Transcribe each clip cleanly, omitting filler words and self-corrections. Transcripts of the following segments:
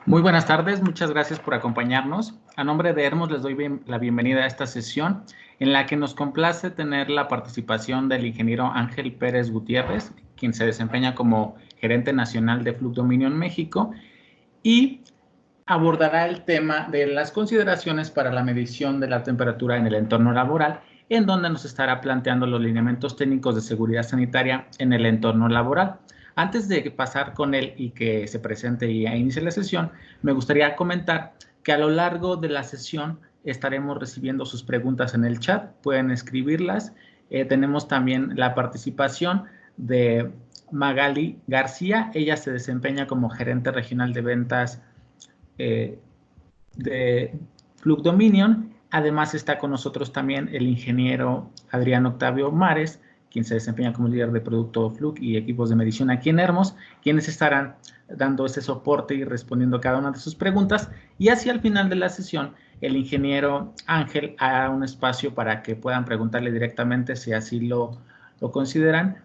Muy buenas tardes, muchas gracias por acompañarnos. A nombre de Hermos les doy la bienvenida a esta sesión en la que nos complace tener la participación del ingeniero Ángel Pérez Gutiérrez, quien se desempeña como gerente nacional de Fluke Dominion México y abordará el tema de las consideraciones para la medición de la temperatura en el entorno laboral, en donde nos estará planteando los lineamientos técnicos de seguridad sanitaria en el entorno laboral. Antes de pasar con él y que se presente y inicie la sesión, me gustaría comentar que a lo largo de la sesión estaremos recibiendo sus preguntas en el chat, pueden escribirlas. Tenemos también la participación de Magali García, ella se desempeña como gerente regional de ventas de Fluke Dominion. Además está con nosotros también el ingeniero Adrián Octavio Mares, quien se desempeña como líder de producto Fluke y equipos de medición aquí en Hermos, quienes estarán dando ese soporte y respondiendo a cada una de sus preguntas. Y hacia el final de la sesión, el ingeniero Ángel hará un espacio para que puedan preguntarle directamente si así lo consideran,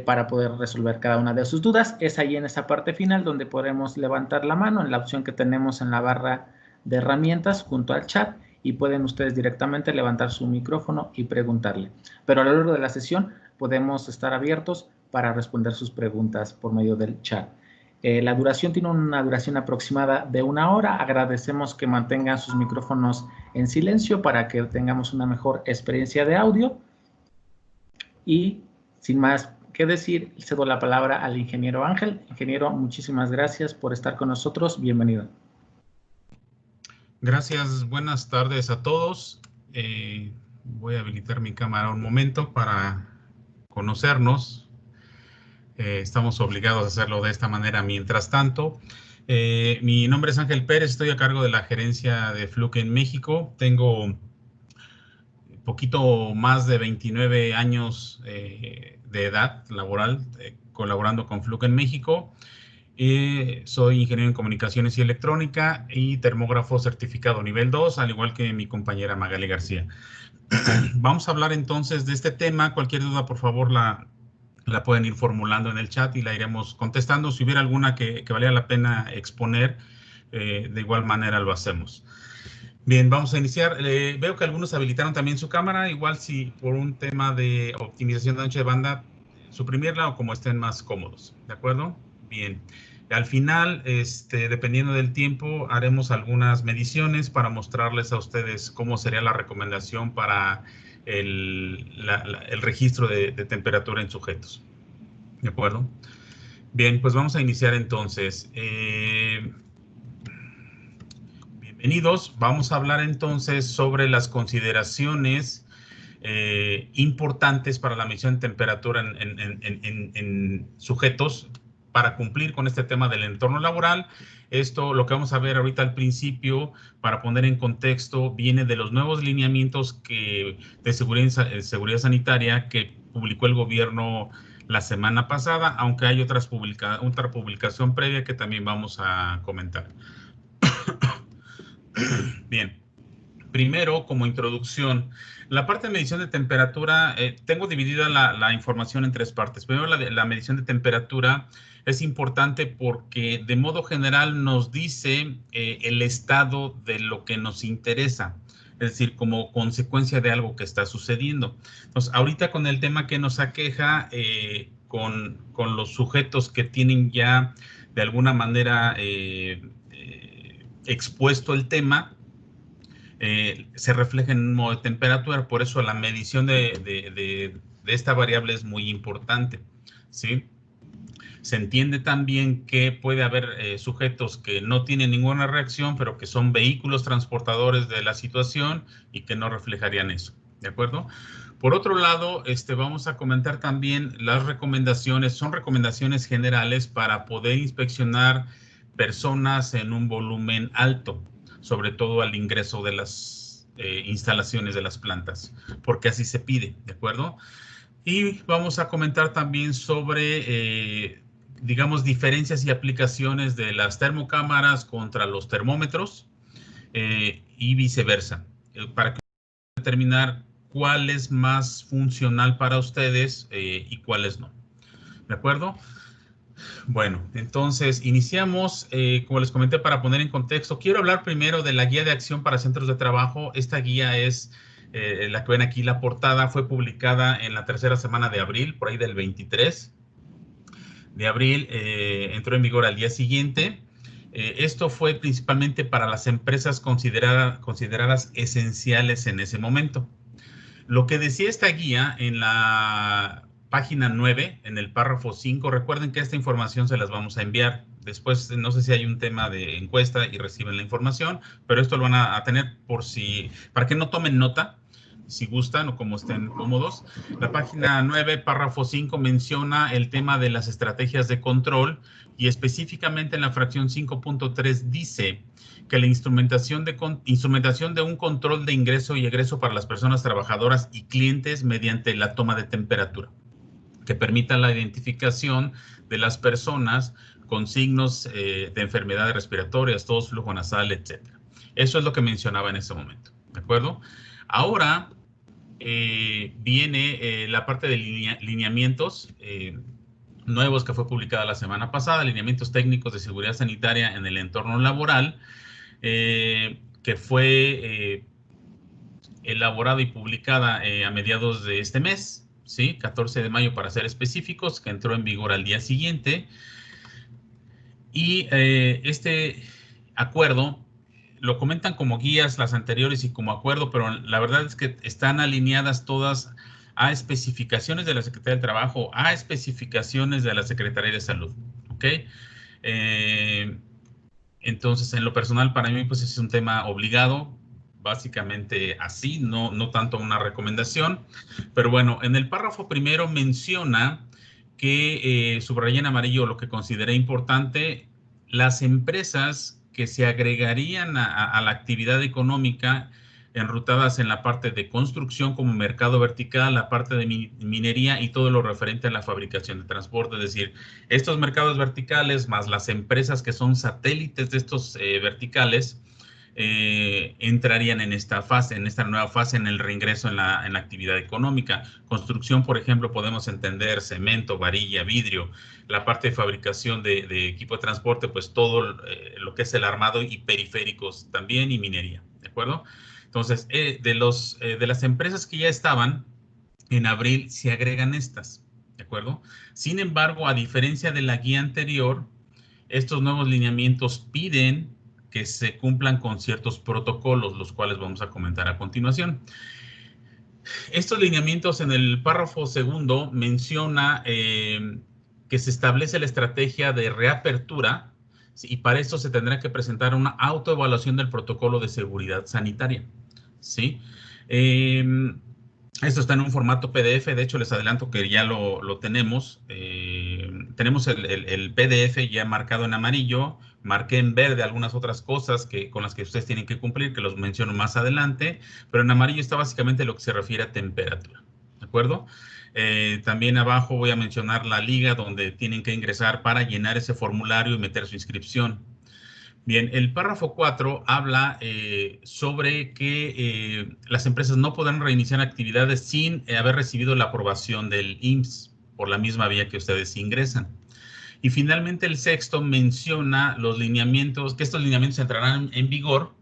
para poder resolver cada una de sus dudas. Es ahí en esa parte final donde podremos levantar la mano en la opción que tenemos en la barra de herramientas junto al chat y pueden ustedes directamente levantar su micrófono y preguntarle. Pero a lo largo de la sesión podemos estar abiertos para responder sus preguntas por medio del chat. La duración tiene una duración aproximada de 1 hora. Agradecemos que mantengan sus micrófonos en silencio para que tengamos una mejor experiencia de audio. Y sin más que decir, cedo la palabra al ingeniero Ángel. Ingeniero, muchísimas gracias por estar con nosotros. Bienvenido. Gracias, buenas tardes a todos. Voy a habilitar mi cámara un momento para conocernos. Estamos obligados a hacerlo de esta manera mientras tanto. Mi nombre es Ángel Pérez, estoy a cargo de la gerencia de Fluke en México. Tengo poquito más de 29 años de edad laboral colaborando con Fluke en México. Soy ingeniero en comunicaciones y electrónica y termógrafo certificado nivel 2, al igual que mi compañera Magali García. Vamos a hablar entonces de este tema. Cualquier duda, por favor, la pueden ir formulando en el chat y la iremos contestando. Si hubiera alguna que valiera la pena exponer, de igual manera lo hacemos. Bien, vamos a iniciar. Veo que algunos habilitaron también su cámara. Igual si por un tema de optimización de ancho de banda, suprimirla o como estén más cómodos. ¿De acuerdo? Bien. Al final, dependiendo del tiempo, haremos algunas mediciones para mostrarles a ustedes cómo sería la recomendación para el registro de temperatura en sujetos. ¿De acuerdo? Bien, pues vamos a iniciar entonces. Bienvenidos. Vamos a hablar entonces sobre las consideraciones importantes para la medición de temperatura en sujetos para cumplir con este tema del entorno laboral. Esto, lo que vamos a ver ahorita al principio, para poner en contexto, viene de los nuevos lineamientos de seguridad sanitaria que publicó el gobierno la semana pasada, aunque hay otra publicación previa que también vamos a comentar. Bien, primero, como introducción, la parte de medición de temperatura, tengo dividida la información en 3 partes. Primero, la medición de temperatura es importante porque de modo general nos dice el estado de lo que nos interesa, es decir, como consecuencia de algo que está sucediendo. Entonces, ahorita con el tema que nos aqueja, con los sujetos que tienen ya de alguna manera expuesto el tema, se refleja en un modo de temperatura, por eso la medición de esta variable es muy importante, ¿sí? Se entiende también que puede haber sujetos que no tienen ninguna reacción, pero que son vehículos transportadores de la situación y que no reflejarían eso, ¿de acuerdo? Por otro lado, vamos a comentar también las recomendaciones, son recomendaciones generales para poder inspeccionar personas en un volumen alto, sobre todo al ingreso de las instalaciones de las plantas, porque así se pide, ¿de acuerdo? Y vamos a comentar también sobre, digamos, diferencias y aplicaciones de las termocámaras contra los termómetros y viceversa, para que determinar cuál es más funcional para ustedes y cuáles no, ¿de acuerdo? Bueno, entonces iniciamos, como les comenté, para poner en contexto. Quiero hablar primero de la guía de acción para centros de trabajo. Esta guía es la que ven aquí, la portada, fue publicada en la tercera semana de abril, por ahí del 23 de abril, entró en vigor al día siguiente. Esto fue principalmente para las empresas consideradas esenciales en ese momento. Lo que decía esta guía en la página 9, en el párrafo 5, recuerden que esta información se las vamos a enviar. Después, no sé si hay un tema de encuesta y reciben la información, pero esto lo van a tener para que no tomen nota, si gustan o como estén cómodos. La página 9, párrafo 5, menciona el tema de las estrategias de control y específicamente en la fracción 5.3 dice que la instrumentación de un control de ingreso y egreso para las personas trabajadoras y clientes mediante la toma de temperatura, que permita la identificación de las personas con signos de enfermedades respiratorias, tos, flujo nasal, etc. Eso es lo que mencionaba en ese momento, ¿de acuerdo? Ahora viene la parte de lineamientos nuevos que fue publicada la semana pasada, lineamientos técnicos de seguridad sanitaria en el entorno laboral, que fue elaborada y publicada a mediados de este mes, ¿sí? 14 de mayo para ser específicos, que entró en vigor al día siguiente. Y este acuerdo lo comentan como guías las anteriores y como acuerdo, pero la verdad es que están alineadas todas a especificaciones de la Secretaría del Trabajo, a especificaciones de la Secretaría de Salud, ¿ok? Entonces, en lo personal, para mí, pues es un tema obligado, básicamente así, no tanto una recomendación. Pero bueno, en el párrafo primero menciona que, subrayé en amarillo lo que consideré importante, las empresas que se agregarían a la actividad económica enrutadas en la parte de construcción como mercado vertical, la parte de minería y todo lo referente a la fabricación de transporte. Es decir, estos mercados verticales más las empresas que son satélites de estos verticales entrarían en esta fase, en esta nueva fase, en el reingreso en la actividad económica. Construcción, por ejemplo, podemos entender cemento, varilla, vidrio. La parte de fabricación de equipo de transporte, pues todo lo que es el armado y periféricos también, y minería, ¿de acuerdo? Entonces, de las empresas que ya estaban, en abril se agregan estas, ¿de acuerdo? Sin embargo, a diferencia de la guía anterior, estos nuevos lineamientos piden que se cumplan con ciertos protocolos, los cuales vamos a comentar a continuación. Estos lineamientos en el párrafo segundo menciona que se establece la estrategia de reapertura y para esto se tendrá que presentar una autoevaluación del protocolo de seguridad sanitaria, ¿sí? Esto está en un formato PDF, de hecho les adelanto que ya lo tenemos. Tenemos el PDF ya marcado en amarillo, marqué en verde algunas otras cosas con las que ustedes tienen que cumplir, que los menciono más adelante, pero en amarillo está básicamente lo que se refiere a temperatura, ¿de acuerdo? También abajo voy a mencionar la liga donde tienen que ingresar para llenar ese formulario y meter su inscripción. Bien, el párrafo 4 habla sobre que las empresas no podrán reiniciar actividades sin haber recibido la aprobación del IMSS por la misma vía que ustedes ingresan. Y finalmente el sexto menciona los lineamientos, que estos lineamientos entrarán en vigor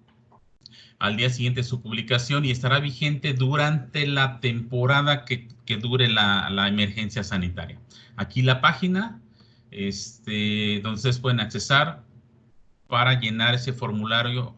al día siguiente de su publicación y estará vigente durante la temporada que dure la emergencia sanitaria. Aquí la página donde ustedes pueden accesar para llenar ese formulario,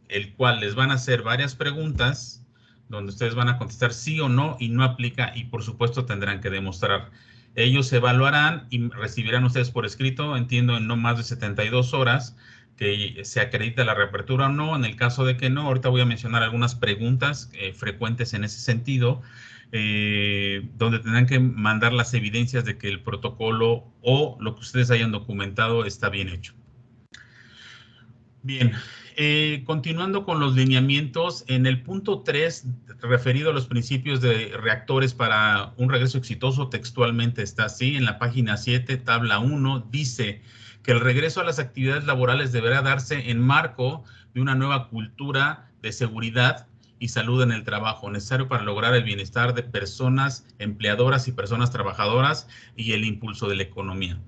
el cual les van a hacer varias preguntas, donde ustedes van a contestar sí o no y no aplica, y por supuesto tendrán que demostrar. Ellos evaluarán y recibirán ustedes por escrito, entiendo, en no más de 72 horas, que se acredita la reapertura o no. En el caso de que no, ahorita voy a mencionar algunas preguntas frecuentes en ese sentido, donde tendrán que mandar las evidencias de que el protocolo o lo que ustedes hayan documentado está bien hecho. Bien, continuando con los lineamientos, en el punto 3, referido a los principios de reactores para un regreso exitoso, textualmente está así, en la página 7, tabla 1, dice que el regreso a las actividades laborales deberá darse en marco de una nueva cultura de seguridad y salud en el trabajo, necesario para lograr el bienestar de personas empleadoras y personas trabajadoras y el impulso de la economía.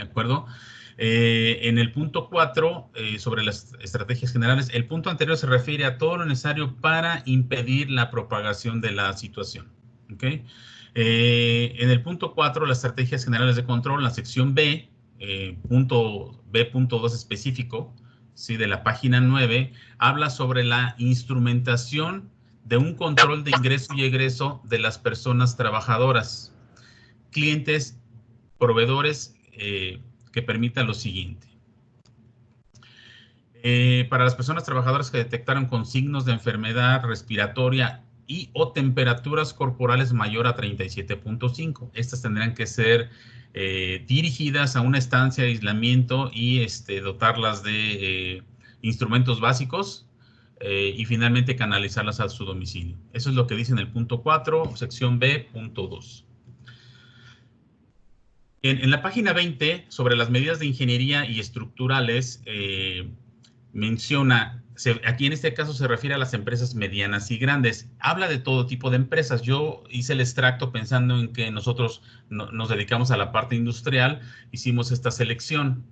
¿de acuerdo? En el punto 4, sobre las estrategias generales, el punto anterior se refiere a todo lo necesario para impedir la propagación de la situación. ¿Ok? En el punto 4, las estrategias generales de control, la sección B, punto B.2 específico, ¿sí? De la página 9, habla sobre la instrumentación de un control de ingreso y egreso de las personas trabajadoras, clientes, proveedores, que permita lo siguiente. Para las personas trabajadoras que detectaron con signos de enfermedad respiratoria y o temperaturas corporales mayor a 37.5. Estas tendrán que ser dirigidas a una estancia de aislamiento y dotarlas de instrumentos básicos y finalmente canalizarlas a su domicilio. Eso es lo que dice en el punto 4, sección B, punto 2. En la página 20, sobre las medidas de ingeniería y estructurales, menciona, aquí en este caso se refiere a las empresas medianas y grandes. Habla de todo tipo de empresas. Yo hice el extracto pensando en que nosotros nos dedicamos a la parte industrial, hicimos esta selección,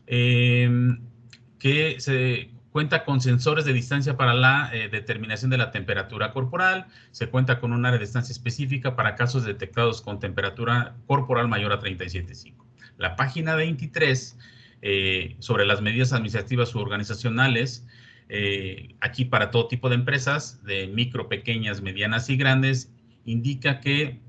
que se cuenta con sensores de distancia para la determinación de la temperatura corporal, se cuenta con un área de distancia específica para casos detectados con temperatura corporal mayor a 37.5. La página 23, sobre las medidas administrativas u organizacionales, aquí para todo tipo de empresas, de micro, pequeñas, medianas y grandes, indica que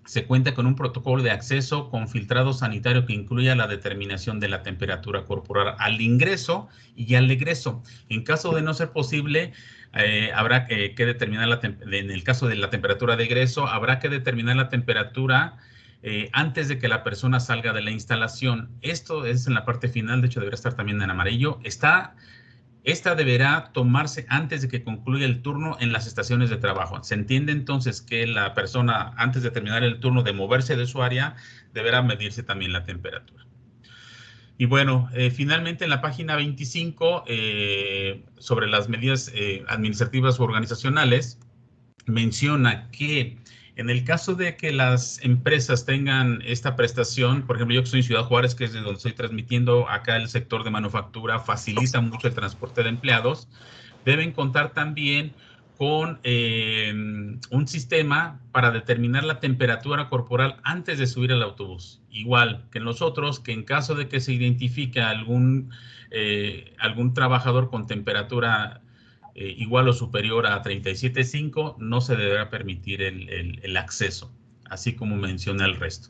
se cuenta con un protocolo de acceso con filtrado sanitario que incluya la determinación de la temperatura corporal al ingreso y al egreso. En caso de no ser posible, habrá que determinar, en el caso de la temperatura de egreso, habrá que determinar la temperatura antes de que la persona salga de la instalación. Esto es en la parte final, de hecho debería estar también en amarillo. Esta deberá tomarse antes de que concluya el turno en las estaciones de trabajo. Se entiende entonces que la persona, antes de terminar el turno de moverse de su área, deberá medirse también la temperatura. Y bueno, finalmente en la página 25, sobre las medidas administrativas u organizacionales, menciona que en el caso de que las empresas tengan esta prestación, por ejemplo, yo que estoy en Ciudad Juárez, que es de donde estoy transmitiendo, acá el sector de manufactura facilita mucho el transporte de empleados, deben contar también con un sistema para determinar la temperatura corporal antes de subir al autobús. Igual que nosotros, que en caso de que se identifique algún trabajador con temperatura igual o superior a 37.5, no se deberá permitir el acceso, así como menciona el resto.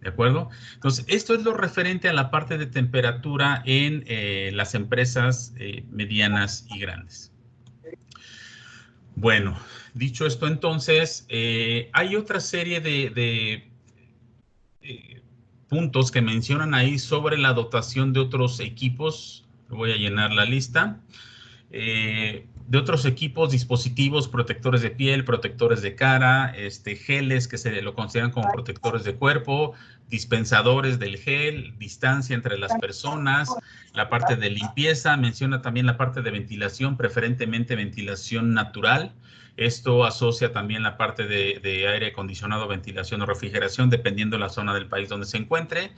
¿De acuerdo? Entonces, esto es lo referente a la parte de temperatura en las empresas medianas y grandes. Bueno, dicho esto entonces, hay otra serie de puntos que mencionan ahí sobre la dotación de otros equipos. Voy a llenar la lista. De otros equipos, dispositivos, protectores de piel, protectores de cara, geles que se lo consideran como protectores de cuerpo, dispensadores del gel, distancia entre las personas, la parte de limpieza, menciona también la parte de ventilación, preferentemente ventilación natural. Esto asocia también la parte de aire acondicionado, ventilación o refrigeración, dependiendo de la zona del país donde se encuentre.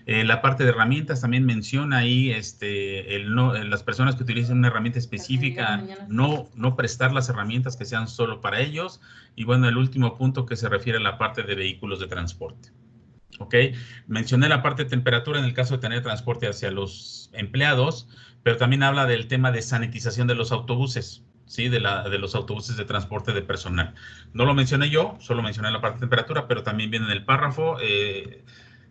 La parte de herramientas también menciona ahí las personas que utilicen una herramienta específica, no prestar las herramientas que sean solo para ellos. Y bueno, el último punto que se refiere a la parte de vehículos de transporte. ¿Ok? Mencioné la parte de temperatura en el caso de tener transporte hacia los empleados, pero también habla del tema de sanitización de los autobuses, ¿sí? De los autobuses de transporte de personal. No lo mencioné yo, solo mencioné la parte de temperatura, pero también viene en el párrafo.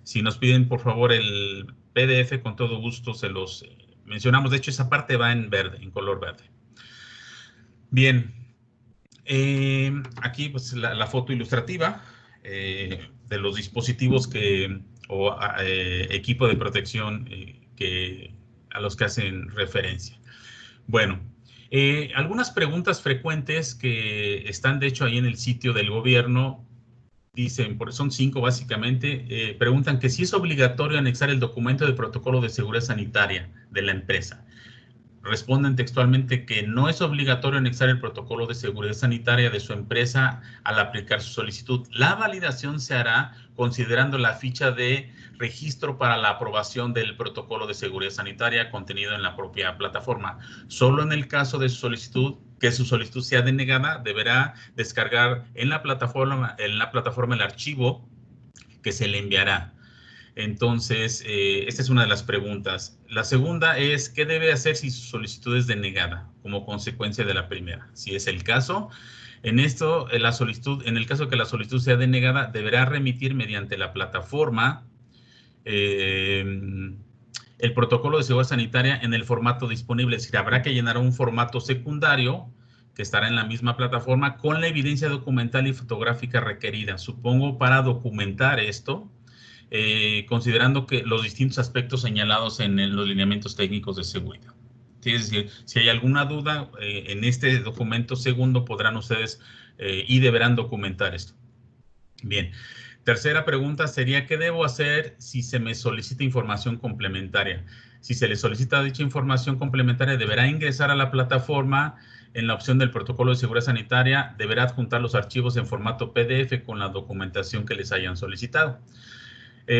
Si nos piden, por favor, el PDF, con todo gusto se los mencionamos. De hecho, esa parte va en verde, en color verde. Bien. Aquí, pues, la foto ilustrativa de los dispositivos equipo de protección a los que hacen referencia. Bueno, algunas preguntas frecuentes que están, de hecho, ahí en el sitio del gobierno. Dicen, son 5 básicamente, preguntan que si es obligatorio anexar el documento de protocolo de seguridad sanitaria de la empresa. responden textualmente que no es obligatorio anexar el protocolo de seguridad sanitaria de su empresa al aplicar su solicitud. La validación se hará considerando la ficha de registro para la aprobación del protocolo de seguridad sanitaria contenido en la propia plataforma. Solo en el caso de su solicitud, que su solicitud sea denegada, deberá descargar en la plataforma el archivo que se le enviará. Entonces, esta es una de las preguntas. La segunda es, ¿qué debe hacer si su solicitud es denegada como consecuencia de la primera? Si es el caso, en el caso que la solicitud sea denegada, deberá remitir mediante la plataforma el protocolo de seguridad sanitaria en el formato disponible. Es decir, habrá que llenar un formato secundario que estará en la misma plataforma con la evidencia documental y fotográfica requerida. Supongo para documentar esto, considerando que los distintos aspectos señalados en los lineamientos técnicos de seguridad. ¿Sí? Es decir, si hay alguna duda, en este documento segundo podrán ustedes y deberán documentar esto. Bien. Tercera pregunta sería, ¿qué debo hacer si se me solicita información complementaria? Si se le solicita dicha información complementaria, deberá ingresar a la plataforma en la opción del protocolo de seguridad sanitaria, deberá adjuntar los archivos en formato PDF con la documentación que les hayan solicitado.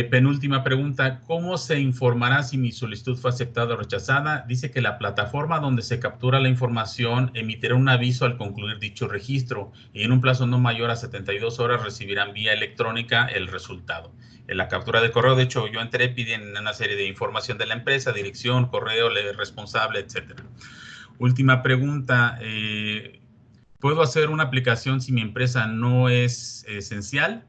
Penúltima pregunta, ¿cómo se informará si mi solicitud fue aceptada o rechazada? Dice que la plataforma donde se captura la información emitirá un aviso al concluir dicho registro y en un plazo no mayor a 72 horas recibirán vía electrónica el resultado. En la captura de correo, de hecho, yo entré, piden una serie de información de la empresa, dirección, correo, responsable, etcétera. Última pregunta, ¿puedo hacer una aplicación si mi empresa no es esencial?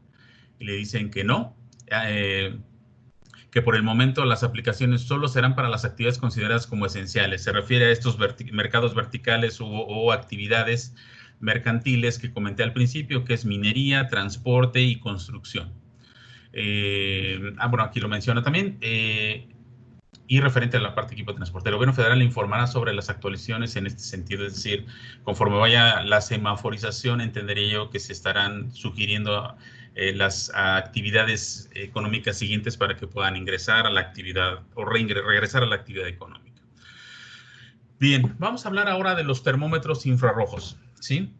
Y le dicen que no. Que por el momento las aplicaciones solo serán para las actividades consideradas como esenciales. Se refiere a estos mercados verticales o actividades mercantiles que comenté al principio, que es minería, transporte y construcción. Bueno, aquí lo menciona también. Y referente a la parte de equipo de transporte, el gobierno federal informará sobre las actualizaciones en este sentido, es decir, conforme vaya la semaforización, entendería yo que se estarán sugiriendo las actividades económicas siguientes para que puedan ingresar a la actividad o regresar a la actividad económica. Bien, vamos a hablar ahora de los termómetros infrarrojos, ¿sí?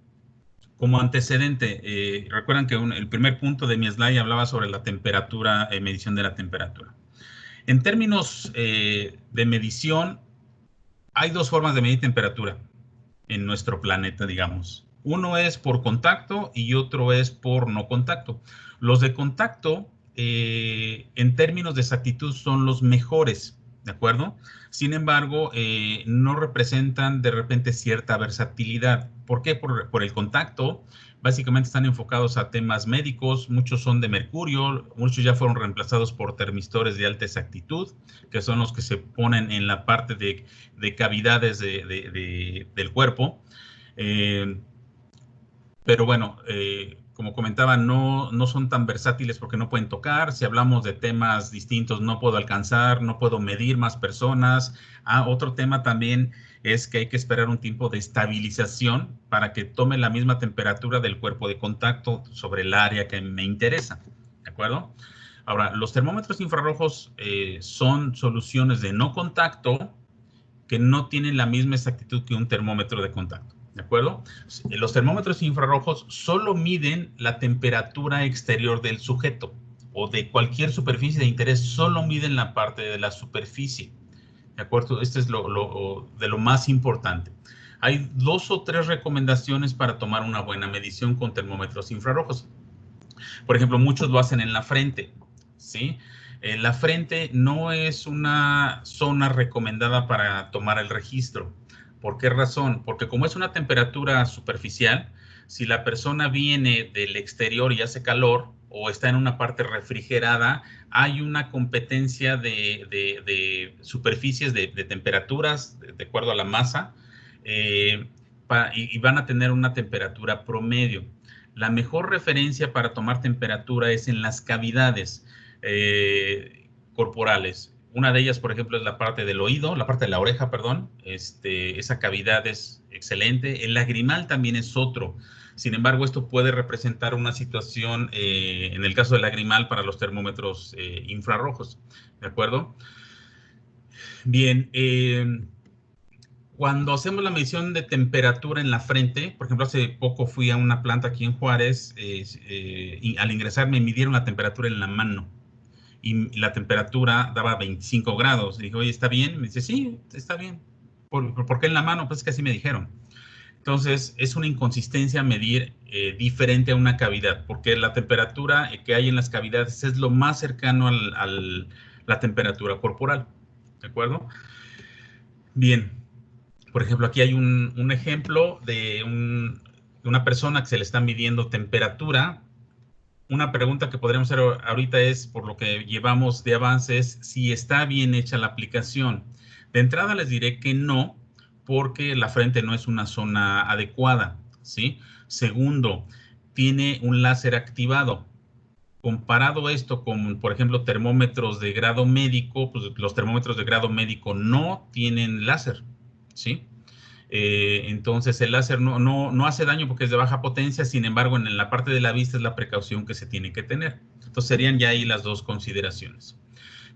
Como antecedente, recuerdan que el primer punto de mi slide hablaba sobre la temperatura, medición de la temperatura. En términos de medición, hay dos formas de medir temperatura en nuestro planeta, digamos. Uno es por contacto y otro es por no contacto. Los de contacto, en términos de exactitud, son los mejores, ¿de acuerdo? Sin embargo, no representan de repente cierta versatilidad. ¿Por qué? Por el contacto. Básicamente están enfocados a temas médicos, muchos son de mercurio, muchos ya fueron reemplazados por termistores de alta exactitud, que son los que se ponen en la parte de cavidades del cuerpo. Pero bueno, como comentaba, no son tan versátiles porque no pueden tocar. Si hablamos de temas distintos, no puedo alcanzar, no puedo medir más personas. Otro tema también es que hay que esperar un tiempo de estabilización para que tome la misma temperatura del cuerpo de contacto sobre el área que me interesa, ¿de acuerdo? Ahora, los termómetros infrarrojos son soluciones de no contacto que no tienen la misma exactitud que un termómetro de contacto, ¿de acuerdo? Los termómetros infrarrojos solo miden la temperatura exterior del sujeto o de cualquier superficie de interés, solo miden la parte de la superficie, ¿de acuerdo? Este es de lo más importante. Hay 2 o 3 recomendaciones para tomar una buena medición con termómetros infrarrojos. Por ejemplo, muchos lo hacen en la frente, ¿sí? La frente no es una zona recomendada para tomar el registro. ¿Por qué razón? Porque como es una temperatura superficial, si la persona viene del exterior y hace calor o está en una parte refrigerada, hay una competencia de superficies, de temperaturas, de acuerdo a la masa, y van a tener una temperatura promedio. La mejor referencia para tomar temperatura es en las cavidades corporales. Una de ellas, por ejemplo, es la parte del oído, la parte de la oreja, perdón. Esa cavidad es excelente. El lagrimal también es otro. Sin embargo, esto puede representar una situación, en el caso del lagrimal, para los termómetros infrarrojos. ¿De acuerdo? Bien. Cuando hacemos la medición de temperatura en la frente, por ejemplo, hace poco fui a una planta aquí en Juárez, y al ingresar me midieron la temperatura en la mano y la temperatura daba 25 grados. Y dije, oye, ¿está bien? Me dice, sí, está bien. ¿Por qué en la mano? Pues es que así me dijeron. Entonces, es una inconsistencia medir diferente a una cavidad, porque la temperatura que hay en las cavidades es lo más cercano a la temperatura corporal. ¿De acuerdo? Bien. Por ejemplo, aquí hay un ejemplo de una persona que se le está midiendo temperatura. Una pregunta que podríamos hacer ahorita es, por lo que llevamos de avances, si está bien hecha la aplicación. De entrada les diré que no, porque la frente no es una zona adecuada, ¿sí? Segundo, tiene un láser activado. Comparado esto con, por ejemplo, termómetros de grado médico, pues los termómetros de grado médico no tienen láser, ¿sí? Entonces el láser no hace daño porque es de baja potencia, sin embargo en la parte de la vista es la precaución que se tiene que tener. Entonces serían ya ahí las dos consideraciones.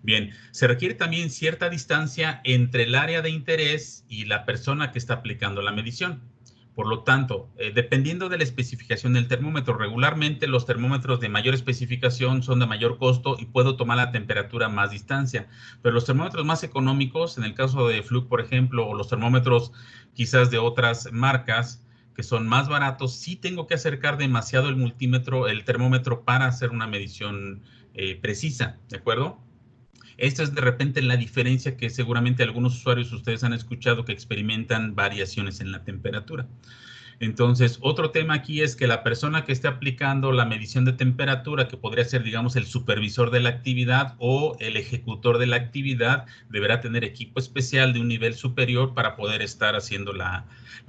Bien, se requiere también cierta distancia entre el área de interés y la persona que está aplicando la medición. Por lo tanto, dependiendo de la especificación del termómetro, regularmente los termómetros de mayor especificación son de mayor costo y puedo tomar la temperatura a más distancia. Pero los termómetros más económicos, en el caso de Fluke, por ejemplo, o los termómetros quizás de otras marcas que son más baratos, sí tengo que acercar demasiado el termómetro para hacer una medición precisa, ¿de acuerdo? Esta es de repente la diferencia que seguramente algunos usuarios ustedes han escuchado que experimentan variaciones en la temperatura. Entonces, otro tema aquí es que la persona que esté aplicando la medición de temperatura, que podría ser, digamos, el supervisor de la actividad o el ejecutor de la actividad, deberá tener equipo especial de un nivel superior para poder estar haciendo la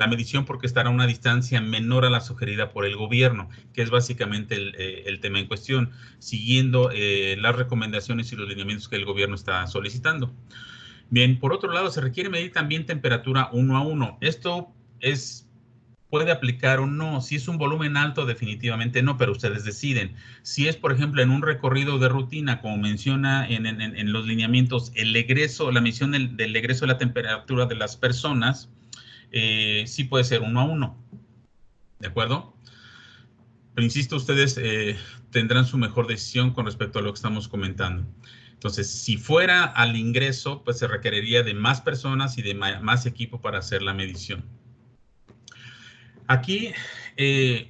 medición, porque estará a una distancia menor a la sugerida por el gobierno, que es básicamente el tema en cuestión, siguiendo las recomendaciones y los lineamientos que el gobierno está solicitando. Bien, por otro lado, se requiere medir también temperatura 1 a 1. Esto puede aplicar o no. Si es un volumen alto, definitivamente no, pero ustedes deciden. Si es, por ejemplo, en un recorrido de rutina, como menciona en los lineamientos, la medición del egreso de la temperatura de las personas, sí puede ser 1 a 1. ¿De acuerdo? Pero insisto, ustedes tendrán su mejor decisión con respecto a lo que estamos comentando. Entonces, si fuera al ingreso, pues se requeriría de más personas y de más equipo para hacer la medición. Aquí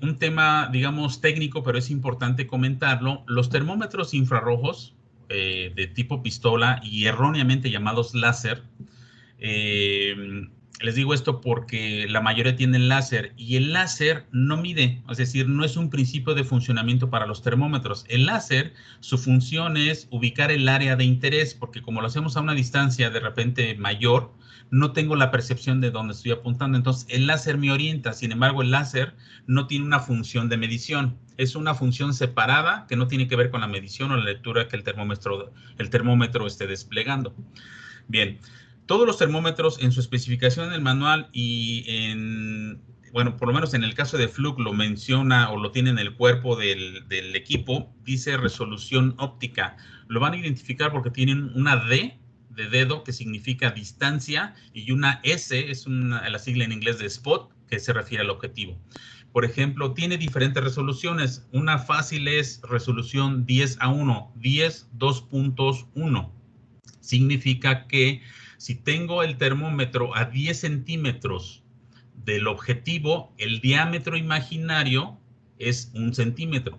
un tema, digamos, técnico, pero es importante comentarlo. Los termómetros infrarrojos de tipo pistola y erróneamente llamados láser, les digo esto porque la mayoría tienen láser y el láser no mide, es decir, no es un principio de funcionamiento para los termómetros. El láser, su función es ubicar el área de interés, porque como lo hacemos a una distancia de repente mayor, no tengo la percepción de dónde estoy apuntando. Entonces, el láser me orienta. Sin embargo, el láser no tiene una función de medición. Es una función separada que no tiene que ver con la medición o la lectura que el termómetro esté desplegando. Bien, todos los termómetros en su especificación en el manual y bueno, por lo menos en el caso de Fluke lo menciona o lo tiene en el cuerpo del equipo, dice resolución óptica. Lo van a identificar porque tienen una D de dedo, que significa distancia, y una S, es la sigla en inglés de spot, que se refiere al objetivo. Por ejemplo, tiene diferentes resoluciones. Una fácil es resolución 10 a 1, 10 2.1. Significa que si tengo el termómetro a 10 centímetros del objetivo, el diámetro imaginario es 1 centímetro.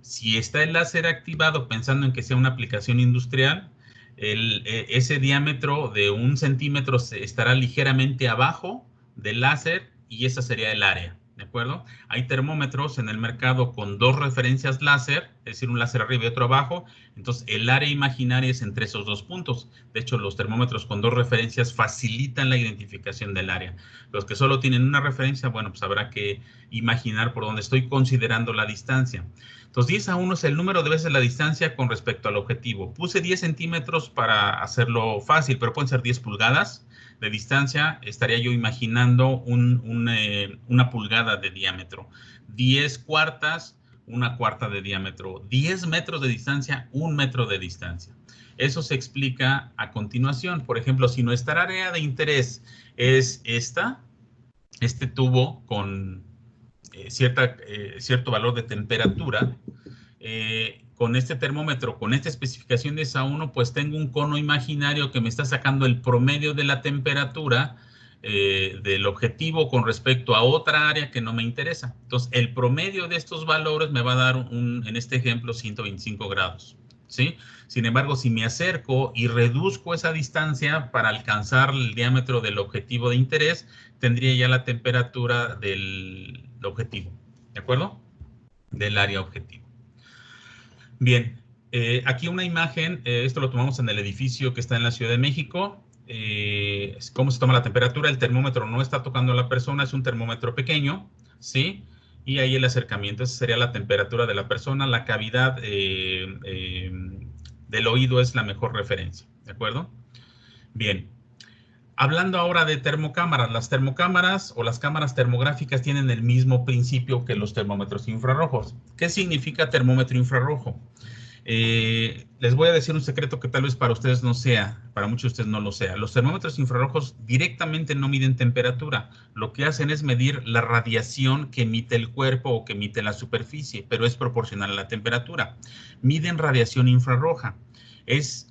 Si está el láser activado, pensando en que sea una aplicación industrial, ese diámetro de 1 centímetro estará ligeramente abajo del láser y esa sería el área, ¿de acuerdo? Hay termómetros en el mercado con 2 referencias láser, es decir, un láser arriba y otro abajo, entonces el área imaginaria es entre esos 2 puntos. De hecho, los termómetros con 2 referencias facilitan la identificación del área. Los que solo tienen una referencia, bueno, pues habrá que imaginar por dónde estoy considerando la distancia. Entonces, 10 a 1 es el número de veces la distancia con respecto al objetivo. Puse 10 centímetros para hacerlo fácil, pero pueden ser 10 pulgadas de distancia. Estaría yo imaginando una pulgada de diámetro. 10 cuartas, una cuarta de diámetro. 10 metros de distancia, 1 metro de distancia. Eso se explica a continuación. Por ejemplo, si nuestra área de interés es este tubo con cierto valor de temperatura, con este termómetro, con esta especificación de SA1, pues tengo un cono imaginario que me está sacando el promedio de la temperatura del objetivo con respecto a otra área que no me interesa. Entonces, el promedio de estos valores me va a dar, en este ejemplo, 125 grados. ¿Sí? Sin embargo, si me acerco y reduzco esa distancia para alcanzar el diámetro del objetivo de interés, tendría ya la temperatura del objetivo, ¿de acuerdo? Del área objetivo. Bien, aquí una imagen, esto lo tomamos en el edificio que está en la Ciudad de México. ¿Cómo se toma la temperatura? El termómetro no está tocando a la persona, es un termómetro pequeño, ¿sí? Y ahí el acercamiento, esa sería la temperatura de la persona. La cavidad del oído es la mejor referencia, ¿de acuerdo? Bien. Hablando ahora de termocámaras, las termocámaras o las cámaras termográficas tienen el mismo principio que los termómetros infrarrojos. ¿Qué significa termómetro infrarrojo? Les voy a decir un secreto que tal vez para ustedes no sea, para muchos de ustedes no lo sea. Los termómetros infrarrojos directamente no miden temperatura. Lo que hacen es medir la radiación que emite el cuerpo o que emite la superficie, pero es proporcional a la temperatura. Miden radiación infrarroja.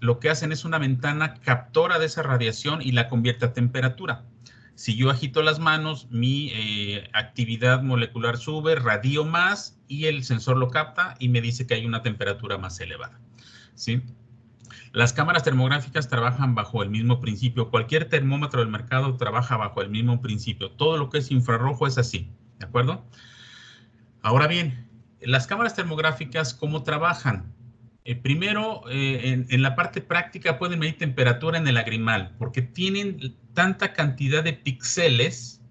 Lo que hacen es una ventana captora de esa radiación y la convierte a temperatura. Si yo agito las manos, mi actividad molecular sube, radio más y el sensor lo capta y me dice que hay una temperatura más elevada, ¿sí? Las cámaras termográficas trabajan bajo el mismo principio. Cualquier termómetro del mercado trabaja bajo el mismo principio. Todo lo que es infrarrojo es así, ¿de acuerdo? Ahora bien, las cámaras termográficas, ¿cómo trabajan? Primero, en la parte práctica pueden medir temperatura en el lagrimal, porque tienen tanta cantidad de píxeles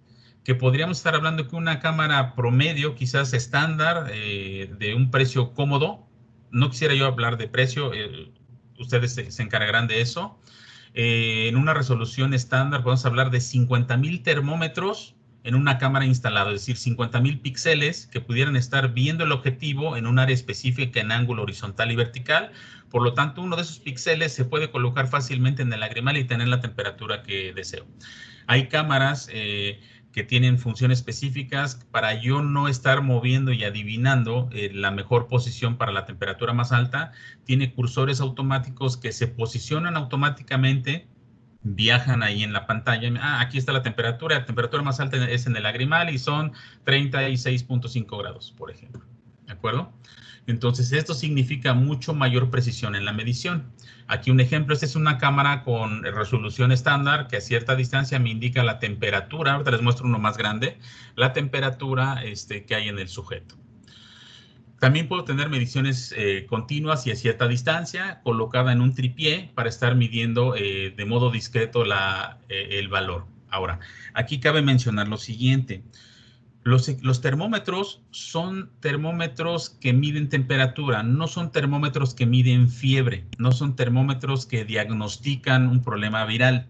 que podríamos estar hablando que una cámara promedio, quizás estándar, de un precio cómodo, no quisiera yo hablar de precio, ustedes se encargarán de eso. En una resolución estándar podemos hablar de 50,000 termómetros en una cámara instalada, es decir, 50,000 píxeles que pudieran estar viendo el objetivo en un área específica en ángulo horizontal y vertical. Por lo tanto, uno de esos píxeles se puede colocar fácilmente en el lagrimal y tener la temperatura que deseo. Hay cámaras que tienen funciones específicas para yo no estar moviendo y adivinando la mejor posición para la temperatura más alta. Tiene cursores automáticos que se posicionan automáticamente, viajan ahí en la pantalla. Aquí está la temperatura más alta es en el lagrimal y son 36.5 grados, por ejemplo. ¿De acuerdo? Entonces, esto significa mucho mayor precisión en la medición. Aquí un ejemplo, esta es una cámara con resolución estándar que a cierta distancia me indica la temperatura. Ahorita les muestro uno más grande, la temperatura que hay en el sujeto. También puedo tener mediciones continuas y a cierta distancia, colocada en un tripié para estar midiendo de modo discreto el valor. Ahora, aquí cabe mencionar lo siguiente. Los termómetros son termómetros que miden temperatura, no son termómetros que miden fiebre, no son termómetros que diagnostican un problema viral.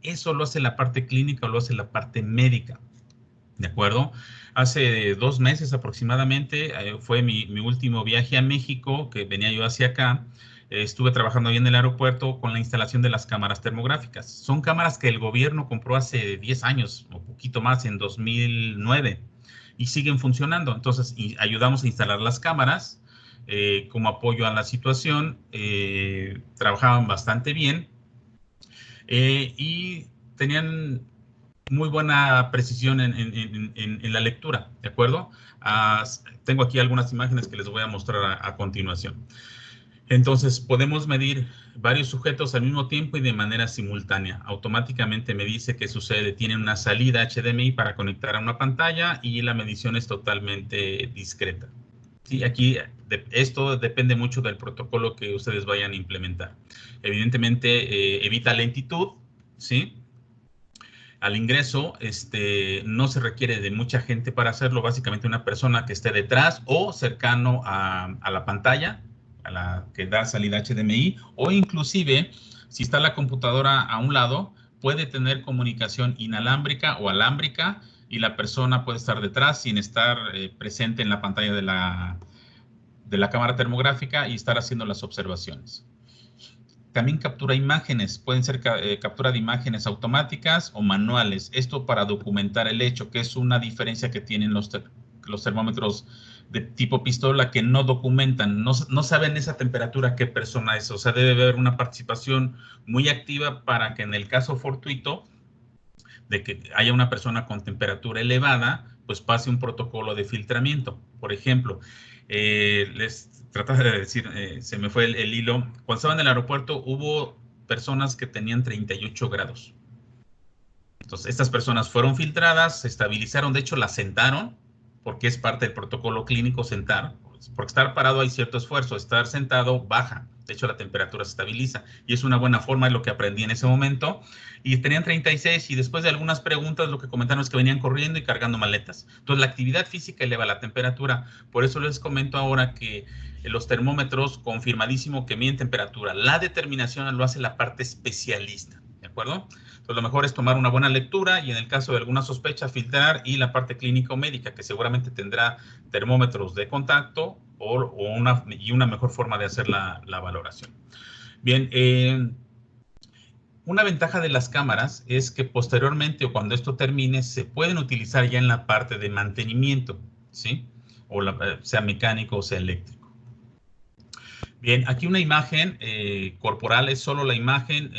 Eso lo hace la parte clínica o lo hace la parte médica. ¿De acuerdo? Hace 2 meses aproximadamente fue mi último viaje a México, que venía yo hacia acá. Estuve trabajando ahí en el aeropuerto con la instalación de las cámaras termográficas. Son cámaras que el gobierno compró hace 10 años o poquito más, en 2009, y siguen funcionando. Entonces, ayudamos a instalar las cámaras como apoyo a la situación. Trabajaban bastante bien y tenían muy buena precisión en la lectura, ¿de acuerdo? Tengo aquí algunas imágenes que les voy a mostrar a continuación. Entonces, podemos medir varios sujetos al mismo tiempo y de manera simultánea. Automáticamente me dice qué sucede. Tiene una salida HDMI para conectar a una pantalla y la medición es totalmente discreta. Sí, aquí esto depende mucho del protocolo que ustedes vayan a implementar. Evidentemente, evita lentitud, ¿sí? Al ingreso, no se requiere de mucha gente para hacerlo, básicamente una persona que esté detrás o cercano a la pantalla, a la que da salida HDMI, o inclusive, si está la computadora a un lado, puede tener comunicación inalámbrica o alámbrica y la persona puede estar detrás sin estar presente en la pantalla de la cámara termográfica y estar haciendo las observaciones. también captura imágenes. Pueden ser captura de imágenes automáticas o manuales. Esto para documentar el hecho, que es una diferencia que tienen los termómetros de tipo pistola, que no documentan, no saben esa temperatura qué persona es. O sea, debe haber una participación muy activa para que en el caso fortuito de que haya una persona con temperatura elevada, pues pase un protocolo de filtramiento. Por ejemplo, les trataba de decir, se me fue el hilo. Cuando estaba en el aeropuerto hubo personas que tenían 38 grados. Entonces, estas personas fueron filtradas, se estabilizaron, de hecho las sentaron, porque es parte del protocolo clínico sentar, porque estar parado hay cierto esfuerzo, estar sentado baja, de hecho la temperatura se estabiliza, y es una buena forma, es lo que aprendí en ese momento, y tenían 36, y después de algunas preguntas lo que comentaron es que venían corriendo y cargando maletas. Entonces la actividad física eleva la temperatura, por eso les comento ahora que los termómetros, confirmadísimo que miden temperatura, la determinación lo hace la parte especialista, ¿de acuerdo? Entonces, lo mejor es tomar una buena lectura y en el caso de alguna sospecha, filtrar, y la parte clínico-médica, que seguramente tendrá termómetros de contacto y una mejor forma de hacer la valoración. Bien, una ventaja de las cámaras es que posteriormente o cuando esto termine, se pueden utilizar ya en la parte de mantenimiento, ¿sí? O sea mecánico o sea eléctrico. Bien, aquí una imagen corporal, es solo la imagen,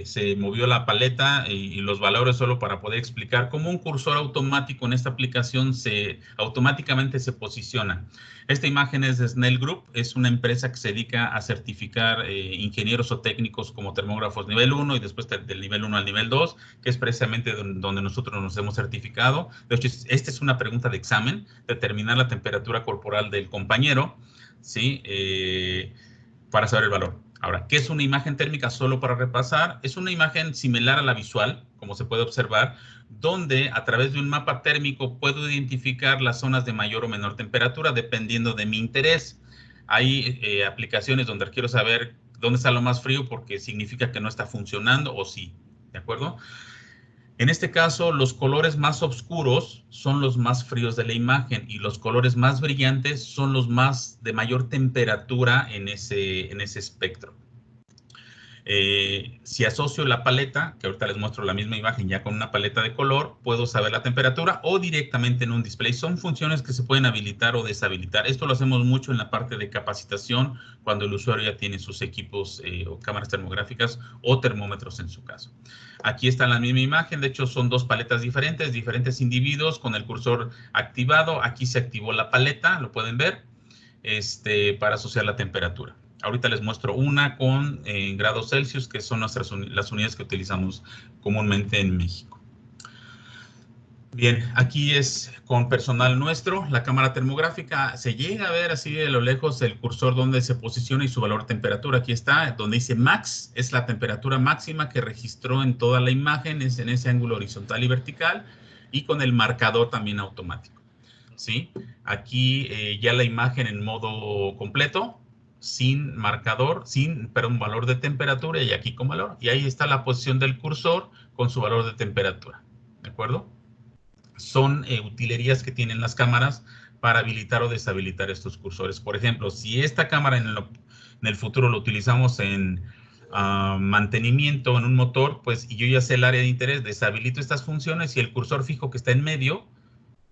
se movió la paleta y los valores solo para poder explicar cómo un cursor automático en esta aplicación automáticamente se posiciona. Esta imagen es de Snell Group, es una empresa que se dedica a certificar ingenieros o técnicos como termógrafos nivel 1 y después del nivel 1 al nivel 2, que es precisamente donde nosotros nos hemos certificado. De hecho, esta es una pregunta de examen, determinar la temperatura corporal del compañero, ¿sí? Para saber el valor. Ahora, ¿qué es una imagen térmica? Solo para repasar, es una imagen similar a la visual, como se puede observar, donde a través de un mapa térmico puedo identificar las zonas de mayor o menor temperatura dependiendo de mi interés. Hay aplicaciones donde quiero saber dónde está lo más frío porque significa que no está funcionando o sí, ¿de acuerdo? En este caso, los colores más oscuros son los más fríos de la imagen y los colores más brillantes son los más de mayor temperatura en ese espectro. Si asocio la paleta, que ahorita les muestro la misma imagen ya con una paleta de color, puedo saber la temperatura o directamente en un display. Son funciones que se pueden habilitar o deshabilitar. Esto lo hacemos mucho en la parte de capacitación, cuando el usuario ya tiene sus equipos o cámaras termográficas o termómetros en su caso. Aquí está la misma imagen, de hecho son dos paletas diferentes individuos con el cursor activado. Aquí se activó la paleta, lo pueden ver, para asociar la temperatura. Ahorita les muestro una con grados Celsius, que son las unidades que utilizamos comúnmente en México. Bien, aquí es con personal nuestro, la cámara termográfica. Se llega a ver así de lo lejos el cursor donde se posiciona y su valor de temperatura. Aquí está, donde dice max, es la temperatura máxima que registró en toda la imagen, es en ese ángulo horizontal y vertical, y con el marcador también automático, ¿sí? Aquí ya la imagen en modo completo, sin marcador, un valor de temperatura, y aquí con valor. Y ahí está la posición del cursor con su valor de temperatura, ¿de acuerdo? Son utilerías que tienen las cámaras para habilitar o deshabilitar estos cursores. Por ejemplo, si esta cámara en el futuro lo utilizamos en mantenimiento en un motor, pues, y yo ya sé el área de interés, deshabilito estas funciones y el cursor fijo que está en medio,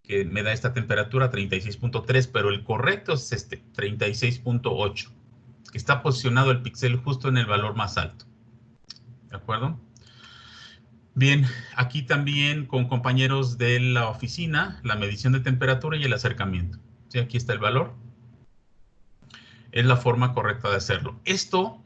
que me da esta temperatura 36.3, pero el correcto es 36.8, que está posicionado el píxel justo en el valor más alto. ¿De acuerdo? Bien, aquí también con compañeros de la oficina, la medición de temperatura y el acercamiento. ¿Sí? Aquí está el valor. Es la forma correcta de hacerlo. Esto,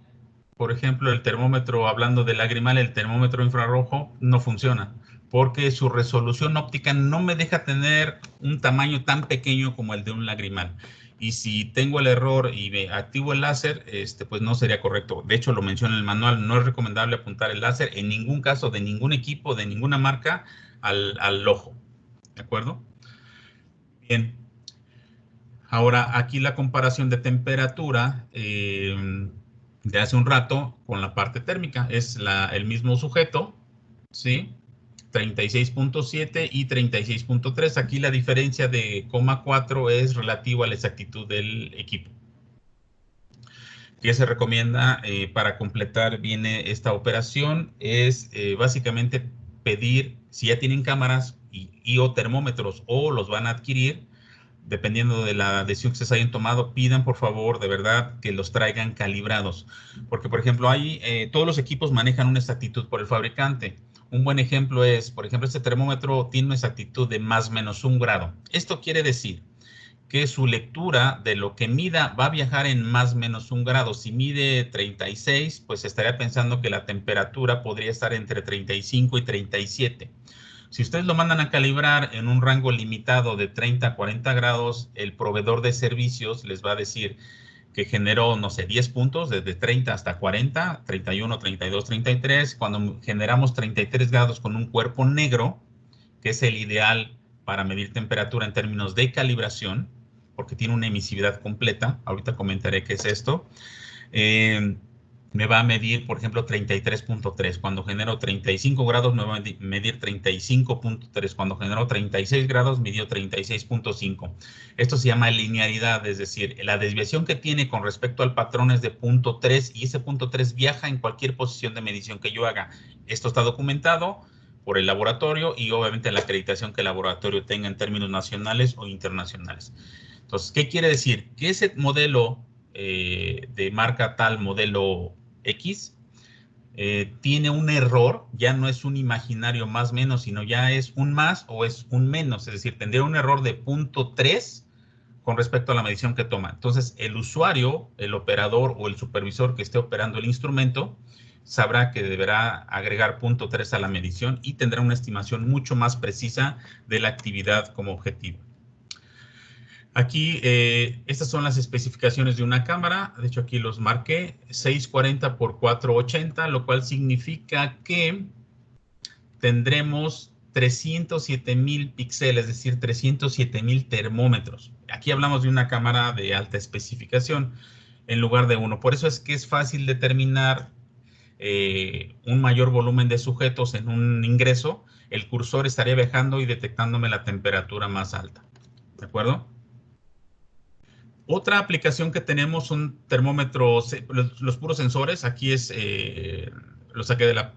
por ejemplo, el termómetro, hablando de lagrimal, el termómetro infrarrojo no funciona, porque su resolución óptica no me deja tener un tamaño tan pequeño como el de un lagrimal. Y si tengo el error y me activo el láser, pues no sería correcto. De hecho, lo menciona en el manual, no es recomendable apuntar el láser en ningún caso, de ningún equipo, de ninguna marca, al ojo. ¿De acuerdo? Bien. Ahora, aquí la comparación de temperatura de hace un rato con la parte térmica. Es el mismo sujeto, ¿sí? 36.7 y 36.3. Aquí la diferencia de 0,4 es relativa a la exactitud del equipo. que se recomienda para completar bien esta operación es básicamente pedir, si ya tienen cámaras y o termómetros o los van a adquirir, dependiendo de la decisión que ustedes hayan tomado, pidan por favor de verdad que los traigan calibrados. Porque, por ejemplo, todos los equipos manejan una exactitud por el fabricante. Un buen ejemplo es, por ejemplo, este termómetro tiene una exactitud de más o menos 1 grado. Esto quiere decir que su lectura de lo que mida va a viajar en más o menos 1 grado. Si mide 36, pues estaría pensando que la temperatura podría estar entre 35 y 37. Si ustedes lo mandan a calibrar en un rango limitado de 30 a 40 grados, el proveedor de servicios les va a decir que generó, no sé, 10 puntos, desde 30 hasta 40, 31, 32, 33. Cuando generamos 33 grados con un cuerpo negro, que es el ideal para medir temperatura en términos de calibración, porque tiene una emisividad completa, ahorita comentaré qué es esto, me va a medir, por ejemplo, 33.3. Cuando genero 35 grados, me va a medir 35.3. Cuando genero 36 grados, midió 36.5. Esto se llama linearidad, es decir, la desviación que tiene con respecto al patrón es de 0.3 y ese 0.3 viaja en cualquier posición de medición que yo haga. Esto está documentado por el laboratorio y obviamente la acreditación que el laboratorio tenga en términos nacionales o internacionales. Entonces, ¿qué quiere decir? Que ese modelo de marca tal, modelo X, tiene un error, ya no es un imaginario más menos, sino ya es un más o es un menos, es decir, tendría un error de 0.3 con respecto a la medición que toma. Entonces, el usuario, el operador o el supervisor que esté operando el instrumento sabrá que deberá agregar 0.3 a la medición y tendrá una estimación mucho más precisa de la actividad como objetivo. Aquí, estas son las especificaciones de una cámara. De hecho, aquí los marqué. 640 por 480, lo cual significa que tendremos 307,000 píxeles, es decir, 307,000 termómetros. Aquí hablamos de una cámara de alta especificación en lugar de uno. Por eso es que es fácil determinar un mayor volumen de sujetos en un ingreso. El cursor estaría viajando y detectándome la temperatura más alta. ¿De acuerdo? Otra aplicación que tenemos son termómetros, los puros sensores. Aquí lo saqué de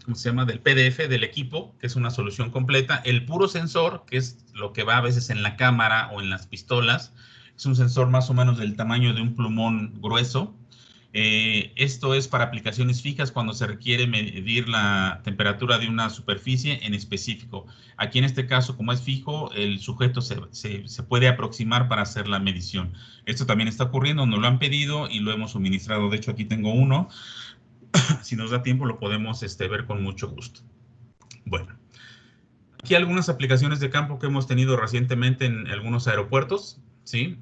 ¿cómo se llama? Del PDF del equipo, que es una solución completa. El puro sensor, que es lo que va a veces en la cámara o en las pistolas, es un sensor más o menos del tamaño de un plumón grueso. Esto es para aplicaciones fijas cuando se requiere medir la temperatura de una superficie en específico. Aquí en este caso, como es fijo, el sujeto se puede aproximar para hacer la medición. Esto también está ocurriendo, nos lo han pedido y lo hemos suministrado. De hecho, aquí tengo uno. Si nos da tiempo, lo podemos ver con mucho gusto. Bueno, aquí algunas aplicaciones de campo que hemos tenido recientemente en algunos aeropuertos, ¿sí?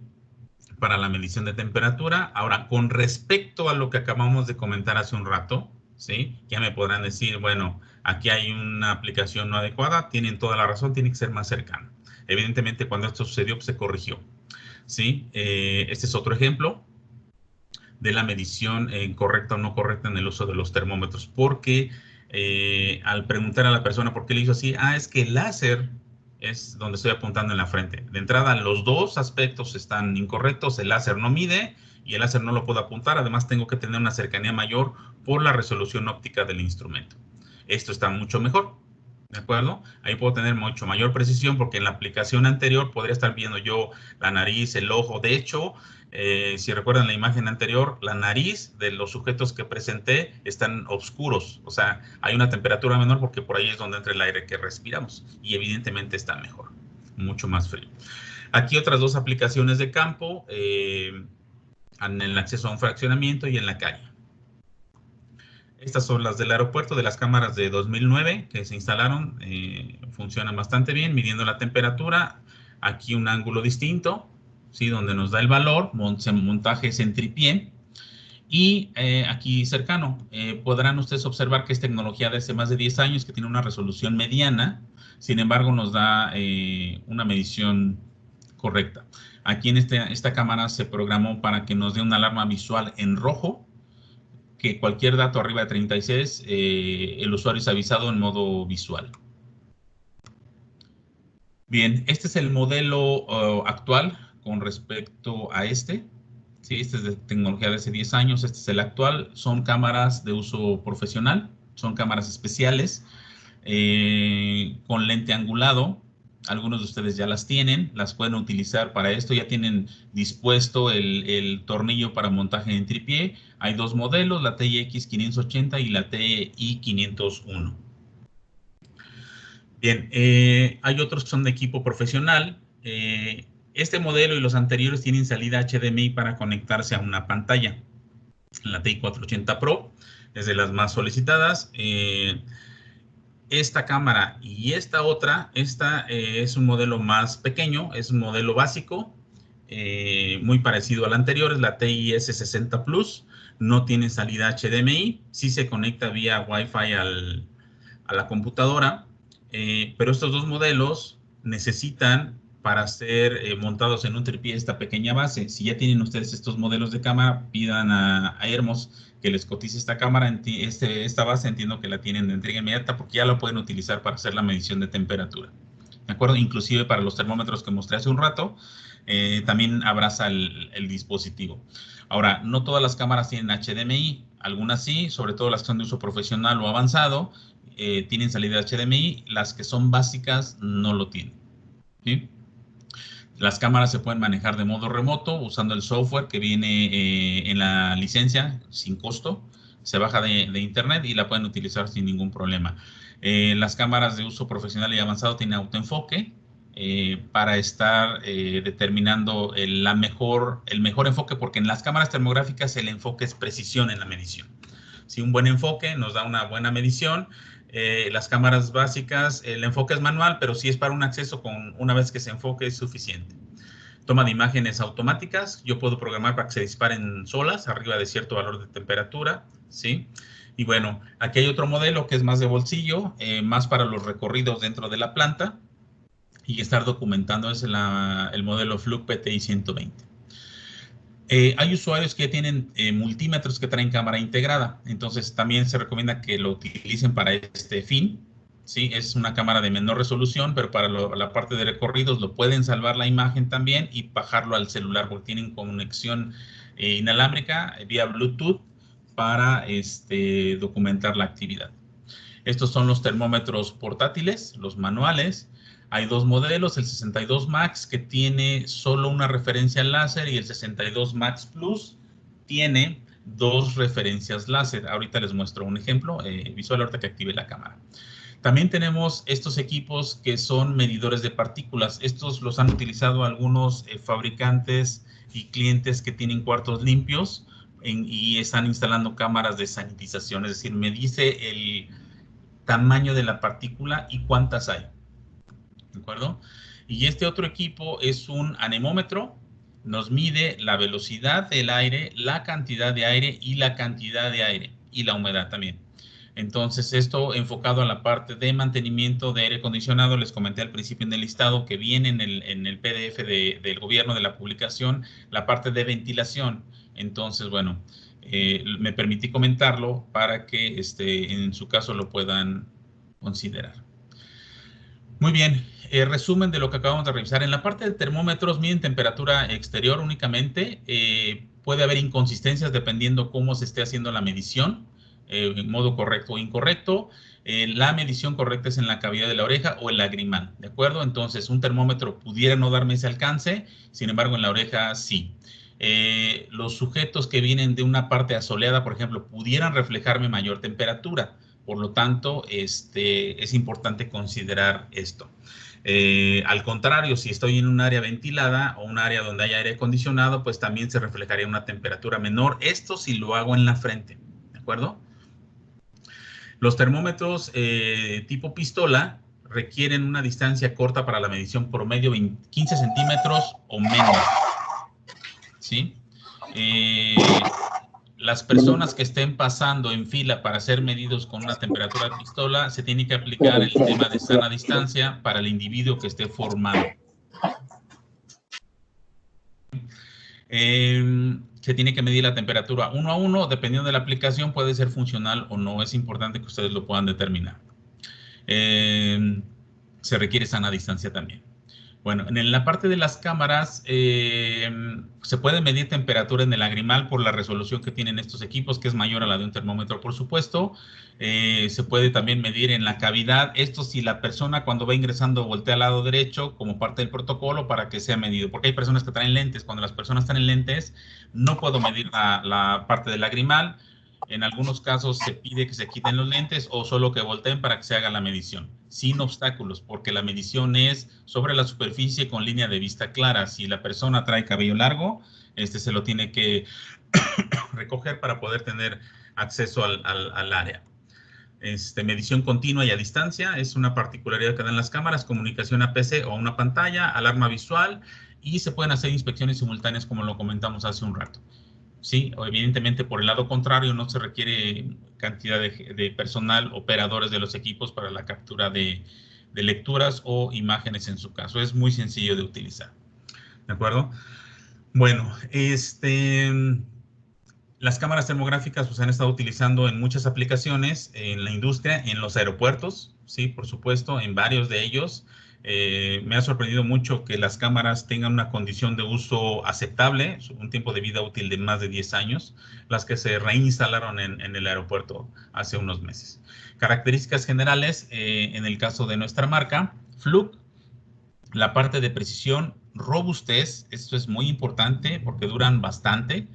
Para la medición de temperatura. Ahora, con respecto a lo que acabamos de comentar hace un rato, ¿sí? Ya me podrán decir, bueno, aquí hay una aplicación no adecuada, tienen toda la razón, tiene que ser más cercano. Evidentemente, cuando esto sucedió, pues se corrigió, ¿sí? Este es otro ejemplo de la medición correcta o no correcta en el uso de los termómetros, porque al preguntar a la persona por qué le hizo así, es que el láser es donde estoy apuntando en la frente. De entrada, los dos aspectos están incorrectos. El láser no mide y el láser no lo puedo apuntar. Además, tengo que tener una cercanía mayor por la resolución óptica del instrumento. Esto está mucho mejor, ¿de acuerdo? Ahí puedo tener mucho mayor precisión porque en la aplicación anterior podría estar viendo yo la nariz, el ojo. De hecho, si recuerdan la imagen anterior, la nariz de los sujetos que presenté están oscuros. O sea, hay una temperatura menor porque por ahí es donde entra el aire que respiramos. Y evidentemente está mejor, mucho más frío. Aquí otras dos aplicaciones de campo, en el acceso a un fraccionamiento y en la calle. Estas son las del aeropuerto, de las cámaras de 2009 que se instalaron. Funcionan bastante bien, midiendo la temperatura. Aquí un ángulo distinto, ¿sí? Donde nos da el valor, montaje centripié. Y aquí cercano, podrán ustedes observar que es tecnología de hace más de 10 años, que tiene una resolución mediana. Sin embargo, nos da una medición correcta. Aquí en esta cámara se programó para que nos dé una alarma visual en rojo, que cualquier dato arriba de 36, el usuario es avisado en modo visual. Bien, este es el modelo actual con respecto a este. Sí, este es de tecnología de hace 10 años, este es el actual. Son cámaras de uso profesional, son cámaras especiales con lente angulado. Algunos de ustedes ya las tienen, las pueden utilizar para esto. Ya tienen dispuesto el tornillo para montaje en tripié. Hay dos modelos, la TIX 580 y la TI 501. Bien, hay otros que son de equipo profesional. Este modelo y los anteriores tienen salida HDMI para conectarse a una pantalla. La TI 480 Pro es de las más solicitadas. Esta cámara y esta otra, es un modelo más pequeño, es un modelo básico, muy parecido al anterior, es la TI S60 Plus, no tiene salida HDMI, sí se conecta vía Wi-Fi a la computadora, pero estos dos modelos necesitan para ser montados en un tripié esta pequeña base. Si ya tienen ustedes estos modelos de cámara, pidan a Hermos que les cotice esta cámara, esta base, entiendo que la tienen de entrega inmediata porque ya la pueden utilizar para hacer la medición de temperatura. ¿De acuerdo? Inclusive para los termómetros que mostré hace un rato, también abraza el dispositivo. Ahora, no todas las cámaras tienen HDMI, algunas sí, sobre todo las que son de uso profesional o avanzado, tienen salida HDMI, las que son básicas no lo tienen. ¿Sí? Las cámaras se pueden manejar de modo remoto usando el software que viene en la licencia sin costo. Se baja de internet y la pueden utilizar sin ningún problema. Las cámaras de uso profesional y avanzado tienen autoenfoque para estar determinando el mejor enfoque, porque en las cámaras termográficas el enfoque es precisión en la medición. Si un buen enfoque nos da una buena medición. Las cámaras básicas, el enfoque es manual, pero si es para un acceso con una vez que se enfoque es suficiente. Toma de imágenes automáticas, yo puedo programar para que se disparen solas arriba de cierto valor de temperatura, ¿sí? Y bueno, aquí hay otro modelo que es más de bolsillo, más para los recorridos dentro de la planta y estar documentando, es el modelo Fluke PTI 120. Hay usuarios que tienen multímetros que traen cámara integrada, entonces también se recomienda que lo utilicen para este fin. ¿Sí? Es una cámara de menor resolución, pero para la parte de recorridos lo pueden salvar la imagen también y bajarlo al celular, porque tienen conexión inalámbrica vía Bluetooth para documentar la actividad. Estos son los termómetros portátiles, los manuales. Hay dos modelos, el 62 Max que tiene solo una referencia láser y el 62 Max Plus tiene dos referencias láser. Ahorita les muestro un ejemplo visual ahorita que active la cámara. También tenemos estos equipos que son medidores de partículas. Estos los han utilizado algunos fabricantes y clientes que tienen cuartos limpios y están instalando cámaras de sanitización. Es decir, me dice el tamaño de la partícula y cuántas hay. ¿De acuerdo? Y este otro equipo es un anemómetro. Nos mide la velocidad del aire, la cantidad de aire y la cantidad de aire y la humedad también. Entonces, esto enfocado a la parte de mantenimiento de aire acondicionado, les comenté al principio en el listado que viene en el PDF del gobierno de la publicación, la parte de ventilación. Entonces, bueno, me permití comentarlo para que en su caso lo puedan considerar. Muy bien, resumen de lo que acabamos de revisar. En la parte de termómetros miden temperatura exterior únicamente. Puede haber inconsistencias dependiendo cómo se esté haciendo la medición. En modo correcto o incorrecto. La medición correcta es en la cavidad de la oreja o el lagrimal, ¿de acuerdo? Entonces, un termómetro pudiera no darme ese alcance, sin embargo, en la oreja sí. Los sujetos que vienen de una parte asoleada, por ejemplo, pudieran reflejarme mayor temperatura. Por lo tanto, es importante considerar esto. Al contrario, si estoy en un área ventilada o un área donde hay aire acondicionado, pues también se reflejaría una temperatura menor. Esto si lo hago en la frente, ¿de acuerdo? Los termómetros tipo pistola requieren una distancia corta para la medición, promedio 15 centímetros o menos. ¿Sí? Las personas que estén pasando en fila para ser medidos con una temperatura de pistola, se tiene que aplicar el tema de sana distancia para el individuo que esté formado. Se tiene que medir la temperatura 1 a 1, dependiendo de la aplicación puede ser funcional o no, es importante que ustedes lo puedan determinar. Se requiere sana distancia también. Bueno, en la parte de las cámaras se puede medir temperatura en el lagrimal por la resolución que tienen estos equipos, que es mayor a la de un termómetro, por supuesto. Se puede también medir en la cavidad. Esto si la persona cuando va ingresando voltea al lado derecho como parte del protocolo para que sea medido. Porque hay personas que traen lentes. Cuando las personas están en lentes, no puedo medir la parte del lagrimal. En algunos casos se pide que se quiten los lentes o solo que volteen para que se haga la medición, sin obstáculos, porque la medición es sobre la superficie con línea de vista clara. Si la persona trae cabello largo, se lo tiene que recoger para poder tener acceso al área. Medición continua y a distancia es una particularidad que dan las cámaras, comunicación a PC o a una pantalla, alarma visual, y se pueden hacer inspecciones simultáneas como lo comentamos hace un rato. Sí, evidentemente por el lado contrario no se requiere cantidad de personal, operadores de los equipos para la captura de lecturas o imágenes en su caso. Es muy sencillo de utilizar. ¿De acuerdo? Bueno, las cámaras termográficas pues, se han estado utilizando en muchas aplicaciones en la industria, en los aeropuertos, sí, por supuesto, en varios de ellos. Me ha sorprendido mucho que las cámaras tengan una condición de uso aceptable, un tiempo de vida útil de más de 10 años, las que se reinstalaron en el aeropuerto hace unos meses. Características generales, en el caso de nuestra marca, Fluke, la parte de precisión, robustez, esto es muy importante porque duran bastante.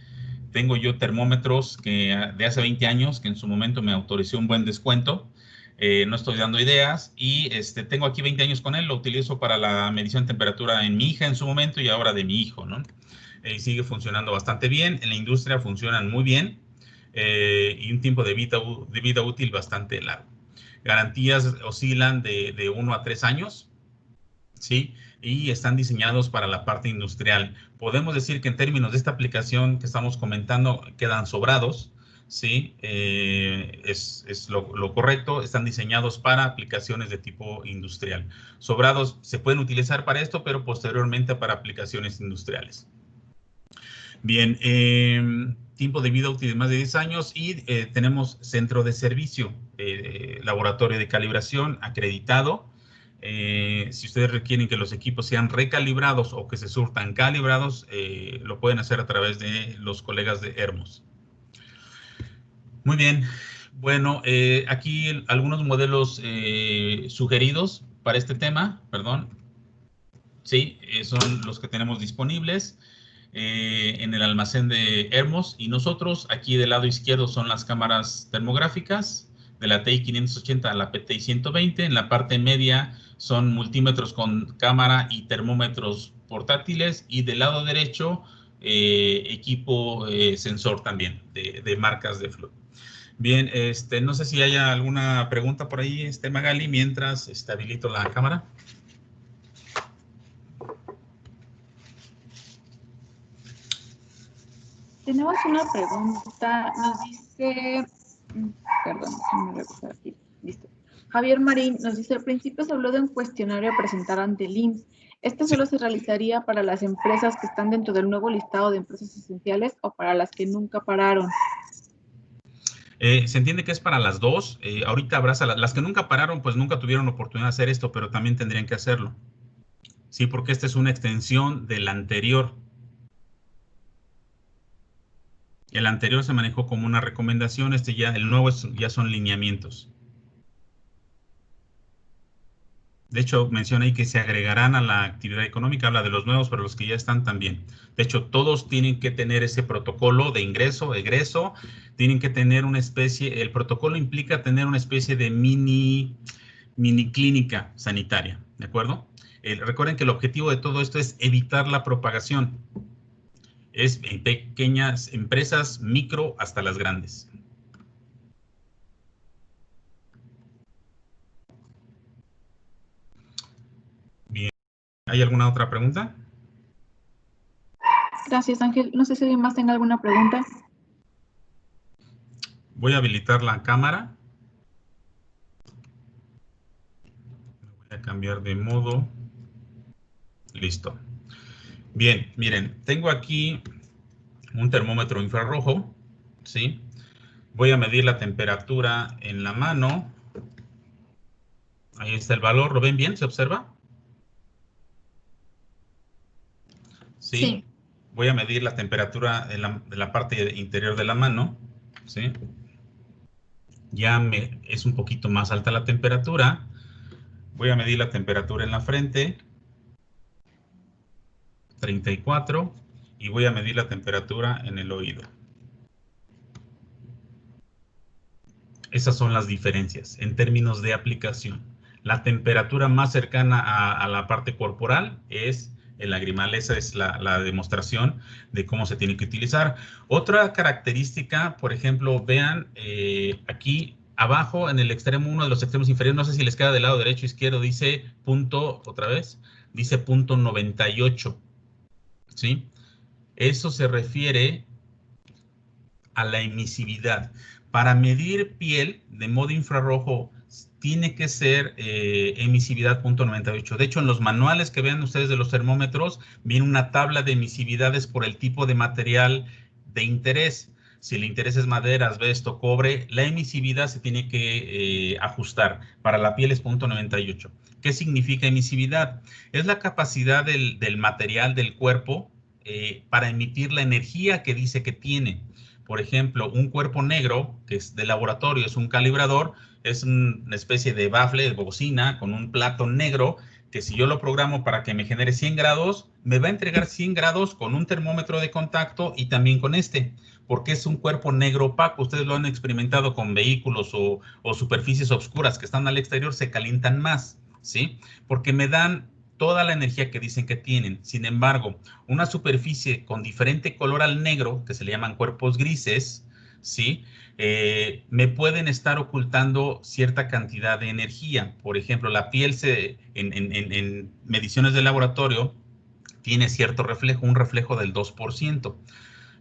Tengo yo termómetros de hace 20 años que en su momento me autorizó un buen descuento. No estoy dando ideas y tengo aquí 20 años con él, lo utilizo para la medición de temperatura en mi hija en su momento y ahora de mi hijo, ¿no? Sigue funcionando bastante bien, en la industria funcionan muy bien y un tiempo de vida útil bastante largo. Garantías oscilan de 1 a 3 años, ¿sí? Y están diseñados para la parte industrial. Podemos decir que en términos de esta aplicación que estamos comentando, quedan sobrados, ¿sí? Es lo correcto, están diseñados para aplicaciones de tipo industrial. Sobrados se pueden utilizar para esto, pero posteriormente para aplicaciones industriales. Bien, tiempo de vida útil de más de 10 años y tenemos centro de servicio, laboratorio de calibración acreditado. Si ustedes requieren que los equipos sean recalibrados o que se surtan calibrados, lo pueden hacer a través de los colegas de Hermos. Muy bien. Bueno, aquí algunos modelos sugeridos para este tema, perdón. Sí, son los que tenemos disponibles en el almacén de Hermos y nosotros aquí del lado izquierdo son las cámaras termográficas de la TI 580 a la PTI 120. En la parte media son multímetros con cámara y termómetros portátiles y del lado derecho equipo sensor también de marcas de Fluke. Bien, no sé si haya alguna pregunta por ahí, Magali, mientras habilito la cámara. Tenemos una pregunta, nos dice, perdón, déjame revisar aquí, listo. Javier Marín nos dice, al principio se habló de un cuestionario a presentar ante el IMSS. ¿Este solo se realizaría para las empresas que están dentro del nuevo listado de empresas esenciales o para las que nunca pararon? Se entiende que es para las dos. Ahorita habrá las que nunca pararon, pues nunca tuvieron oportunidad de hacer esto, pero también tendrían que hacerlo. Sí, porque esta es una extensión del anterior. El anterior se manejó como una recomendación, el nuevo ya son lineamientos. De hecho, menciona ahí que se agregarán a la actividad económica, habla de los nuevos, pero los que ya están también. De hecho, todos tienen que tener ese protocolo de ingreso, egreso, tienen que tener una especie, el protocolo implica tener una especie de mini clínica sanitaria, ¿de acuerdo? Recuerden que el objetivo de todo esto es evitar la propagación. Es en pequeñas empresas, micro hasta las grandes. Bien. ¿Hay alguna otra pregunta? Gracias, Ángel. No sé si alguien más tenga alguna pregunta. Voy a habilitar la cámara. Voy a cambiar de modo. Listo. Bien, miren, tengo aquí un termómetro infrarrojo, ¿sí? Voy a medir la temperatura en la mano. Ahí está el valor, ¿lo ven bien? ¿Se observa? ¿sí? Sí. Voy a medir la temperatura de la parte interior de la mano, ¿sí? Ya es un poquito más alta la temperatura. Voy a medir la temperatura en la frente, 34, y voy a medir la temperatura en el oído. Esas son las diferencias en términos de aplicación. La temperatura más cercana a la parte corporal es el lagrimal. Esa es la demostración de cómo se tiene que utilizar. Otra característica, por ejemplo, vean aquí abajo en el extremo, uno de los extremos inferiores, no sé si les queda del lado derecho o izquierdo, dice punto, otra vez, dice punto 98, ¿sí? Eso se refiere a la emisividad. Para medir piel de modo infrarrojo tiene que ser emisividad .98. De hecho, en los manuales que vean ustedes de los termómetros, viene una tabla de emisividades por el tipo de material de interés. Si el interés es madera, asbesto, cobre, la emisividad se tiene que ajustar. Para la piel es .98. ¿Qué significa emisividad? Es la capacidad del material del cuerpo para emitir la energía que dice que tiene. Por ejemplo, un cuerpo negro, que es de laboratorio, es un calibrador, es una especie de bafle, de bocina, con un plato negro, que si yo lo programo para que me genere 100 grados, me va a entregar 100 grados con un termómetro de contacto y también con este, porque es un cuerpo negro opaco. Ustedes lo han experimentado con vehículos o superficies oscuras que están al exterior, se calientan más, ¿sí? Porque me dan toda la energía que dicen que tienen. Sin embargo, una superficie con diferente color al negro, que se le llaman cuerpos grises, ¿sí? Me pueden estar ocultando cierta cantidad de energía. Por ejemplo, la piel en mediciones de laboratorio tiene cierto reflejo, un reflejo del 2%.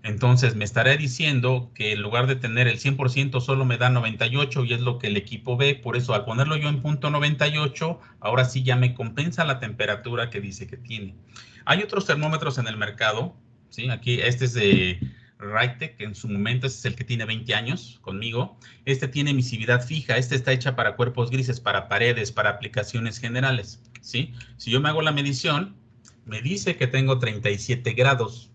Entonces me estaré diciendo que en lugar de tener el 100% solo me da 98 y es lo que el equipo ve. Por eso al ponerlo yo en punto 98, ahora sí ya me compensa la temperatura que dice que tiene. Hay otros termómetros en el mercado, ¿sí? Aquí este es de Raytec, que en su momento este es el que tiene 20 años conmigo. Este tiene emisividad fija, este está hecha para cuerpos grises, para paredes, para aplicaciones generales, ¿sí? Si yo me hago la medición, me dice que tengo 37 grados.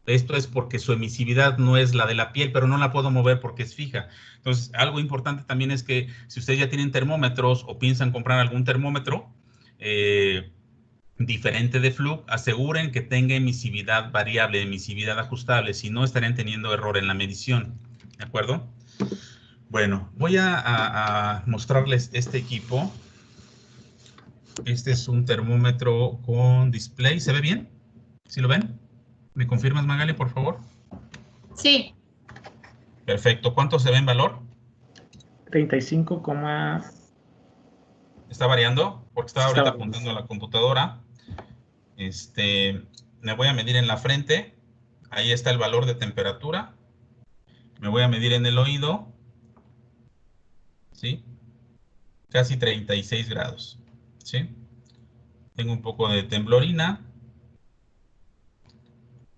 Esto es porque su emisividad no es la de la piel, pero no la puedo mover porque es fija. Entonces, algo importante también es que si ustedes ya tienen termómetros o piensan comprar algún termómetro diferente de Fluke, aseguren que tenga emisividad variable, emisividad ajustable, si no estarían teniendo error en la medición. ¿De acuerdo? Bueno, voy a mostrarles este equipo. Este es un termómetro con display. ¿Se ve bien? ¿Sí lo ven? ¿Me confirmas, Magali, por favor? Sí. Perfecto. ¿Cuánto se ve en valor? 35, ¿Está variando? Porque estaba está ahorita variando. apuntando a la computadora. Me voy a medir en la frente. Ahí está el valor de temperatura. Me voy a medir en el oído. ¿Sí? Casi 36 grados. ¿Sí? Tengo un poco de temblorina.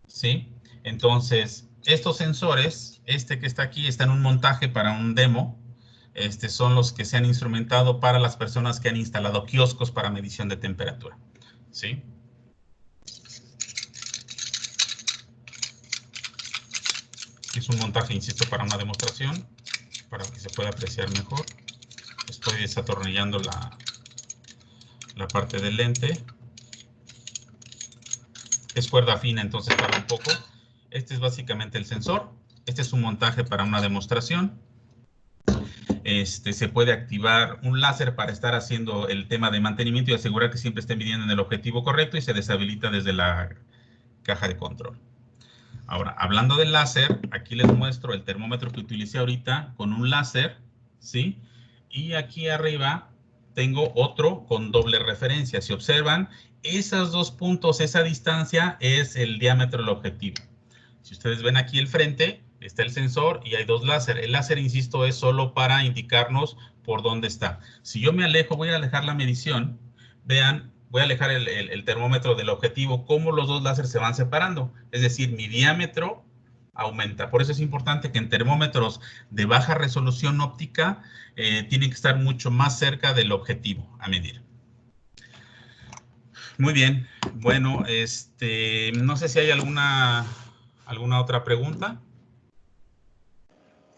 ¿Sí? Entonces, estos sensores, este que está aquí, está en un montaje para un demo. Son los que se han instrumentado para las personas que han instalado kioscos para medición de temperatura. ¿Sí? Es un montaje, insisto, para una demostración, para que se pueda apreciar mejor. Estoy desatornillando la parte del lente. Es cuerda fina, entonces tarda un poco. Este es básicamente el sensor. Este es un montaje para una demostración. Se puede activar un láser para estar haciendo el tema de mantenimiento y asegurar que siempre esté midiendo en el objetivo correcto, y se deshabilita desde la caja de control. Ahora, hablando del láser, aquí les muestro el termómetro que utilicé ahorita con un láser, ¿sí? Y aquí arriba tengo otro con doble referencia. Si observan, esos dos puntos, esa distancia es el diámetro del objetivo. Si ustedes ven aquí el frente, está el sensor y hay dos láser. El láser, insisto, es solo para indicarnos por dónde está. Si yo me alejo, voy a alejar la medición. Vean, voy a alejar el termómetro del objetivo, cómo los dos láseres se van separando. Es decir, mi diámetro aumenta. Por eso es importante que en termómetros de baja resolución óptica tienen que estar mucho más cerca del objetivo a medir. Muy bien. Bueno, no sé si hay alguna otra pregunta.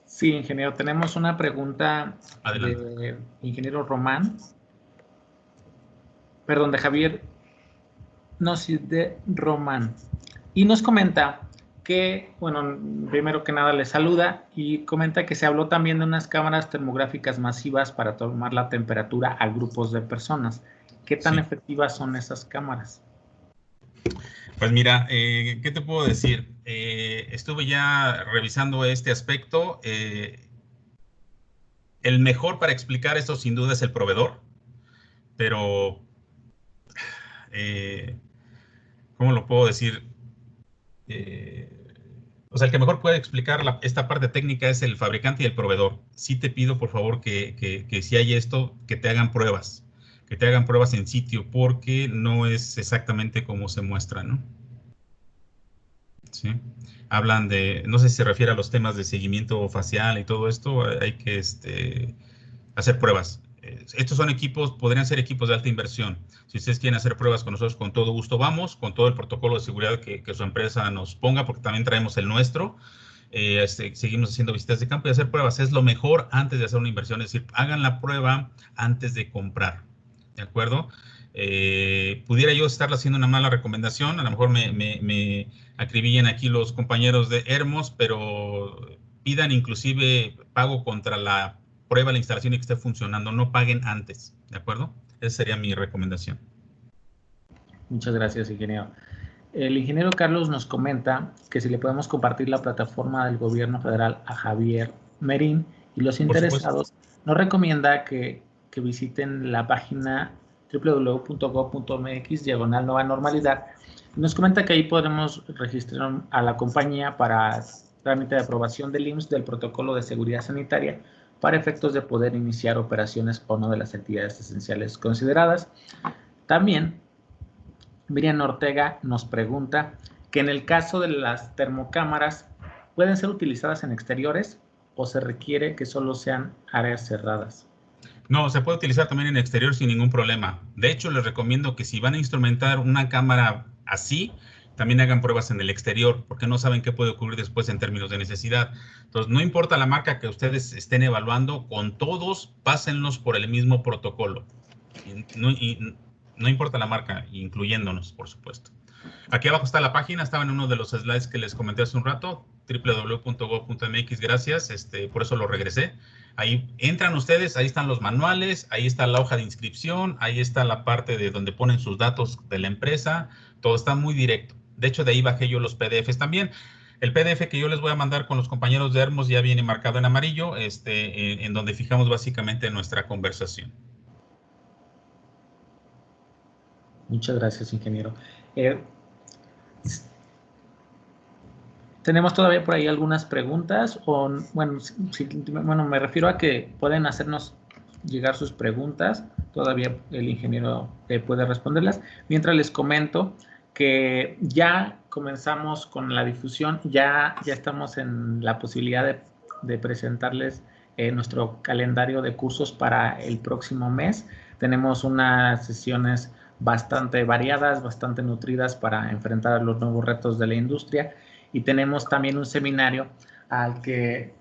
Sí, ingeniero, tenemos una pregunta Adelante. de ingeniero Román, perdón, de Javier, no, sí, de Román. Y nos comenta que, bueno, primero que nada le saluda y comenta que se habló también de unas cámaras termográficas masivas para tomar la temperatura a grupos de personas. ¿Qué tan Sí. efectivas son esas cámaras? Pues mira, ¿qué te puedo decir? Estuve ya revisando este aspecto. El mejor para explicar esto sin duda es el proveedor, pero ¿cómo lo puedo decir? O sea, el que mejor puede explicar esta parte técnica es el fabricante y el proveedor. Sí te pido, por favor, que si hay esto, que te hagan pruebas en sitio, porque no es exactamente como se muestra, ¿no? Sí. Hablan de, no sé si se refiere a los temas de seguimiento facial y todo esto, hay que hacer pruebas. Estos son equipos, podrían ser equipos de alta inversión. Si ustedes quieren hacer pruebas con nosotros, con todo gusto vamos, con todo el protocolo de seguridad que su empresa nos ponga, porque también traemos el nuestro. Seguimos haciendo visitas de campo y hacer pruebas. Es lo mejor antes de hacer una inversión, es decir, hagan la prueba antes de comprar. ¿De acuerdo? Pudiera yo estarle haciendo una mala recomendación, a lo mejor me acribillan aquí los compañeros de Hermos, pero pidan inclusive pago contra la prueba, la instalación y que esté funcionando, no paguen antes, ¿de acuerdo? Esa sería mi recomendación. Muchas gracias, ingeniero. El ingeniero Carlos nos comenta que si le podemos compartir la plataforma del gobierno federal a Javier Merín y los Por supuesto. interesados, nos recomienda que visiten la página www.gov.mx/nueva normalidad. Nos comenta que ahí podemos registrar a la compañía para trámite de aprobación del IMSS del protocolo de seguridad sanitaria para efectos de poder iniciar operaciones o no de las actividades esenciales consideradas. También Miriam Ortega nos pregunta que en el caso de las termocámaras, ¿pueden ser utilizadas en exteriores o se requiere que solo sean áreas cerradas? No, se puede utilizar también en exterior sin ningún problema. De hecho, les recomiendo que si van a instrumentar una cámara así, también hagan pruebas en el exterior, porque no saben qué puede ocurrir después en términos de necesidad. Entonces, no importa la marca que ustedes estén evaluando, con todos, pásenlos por el mismo protocolo. Y no importa la marca, incluyéndonos, por supuesto. Aquí abajo está la página, estaba en uno de los slides que les comenté hace un rato, www.gov.mx, gracias, por eso lo regresé. Ahí entran ustedes, ahí están los manuales, ahí está la hoja de inscripción, ahí está la parte de donde ponen sus datos de la empresa, todo está muy directo. De hecho, de ahí bajé yo los PDFs también. El PDF que yo les voy a mandar con los compañeros de Hermos ya viene marcado en amarillo, en donde fijamos básicamente nuestra conversación. Muchas gracias, ingeniero. Tenemos todavía por ahí algunas preguntas, o bueno, bueno, me refiero a que pueden hacernos llegar sus preguntas, todavía el ingeniero puede responderlas. Mientras les comento que ya comenzamos con la difusión, ya estamos en la posibilidad de presentarles nuestro calendario de cursos para el próximo mes. Tenemos unas sesiones bastante variadas, bastante nutridas para enfrentar los nuevos retos de la industria. Y tenemos también un seminario al que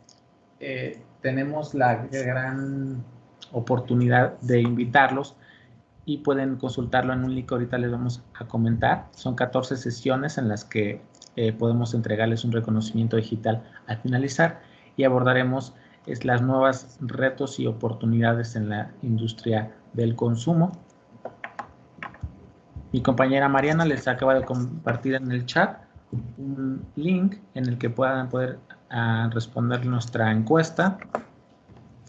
tenemos la gran oportunidad de invitarlos y pueden consultarlo en un link que ahorita les vamos a comentar. Son 14 sesiones en las que podemos entregarles un reconocimiento digital al finalizar y abordaremos las nuevas retos y oportunidades en la industria del consumo. Mi compañera Mariana les acaba de compartir en el chat un link en el que puedan poder responder nuestra encuesta.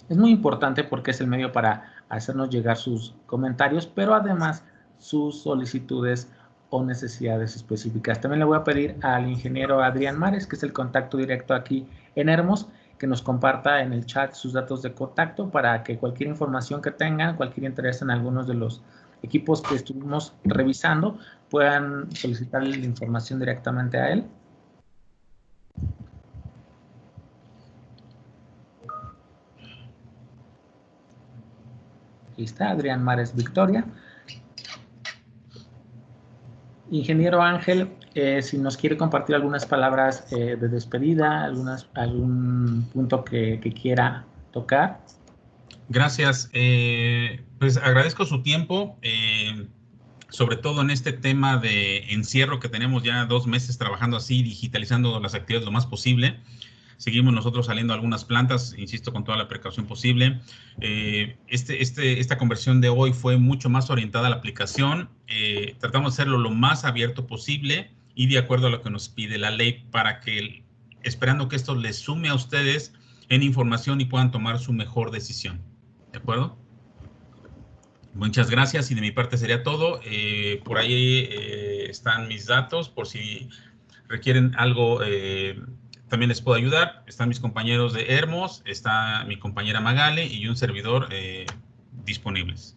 Es muy importante porque es el medio para hacernos llegar sus comentarios, pero además sus solicitudes o necesidades específicas. También le voy a pedir al ingeniero Adrián Mares, que es el contacto directo aquí en Hermos, que nos comparta en el chat sus datos de contacto para que cualquier información que tengan, cualquier interés en algunos de los equipos que estuvimos revisando, puedan solicitar la información directamente a él. Aquí está, Adrián Mares Victoria. Ingeniero Ángel, si nos quiere compartir algunas palabras de despedida, algún punto que quiera tocar. Gracias. Pues agradezco su tiempo, sobre todo en este tema de encierro que tenemos ya 2 meses trabajando así, digitalizando las actividades lo más posible. Seguimos nosotros saliendo a algunas plantas, insisto, con toda la precaución posible. Esta conversión de hoy fue mucho más orientada a la aplicación. Tratamos de hacerlo lo más abierto posible y de acuerdo a lo que nos pide la ley para que, esperando que esto les sume a ustedes en información y puedan tomar su mejor decisión. ¿De acuerdo? Muchas gracias y de mi parte sería todo. Por ahí están mis datos por si requieren algo, también les puedo ayudar. Están mis compañeros de Hermos, está mi compañera Magali y un servidor disponibles.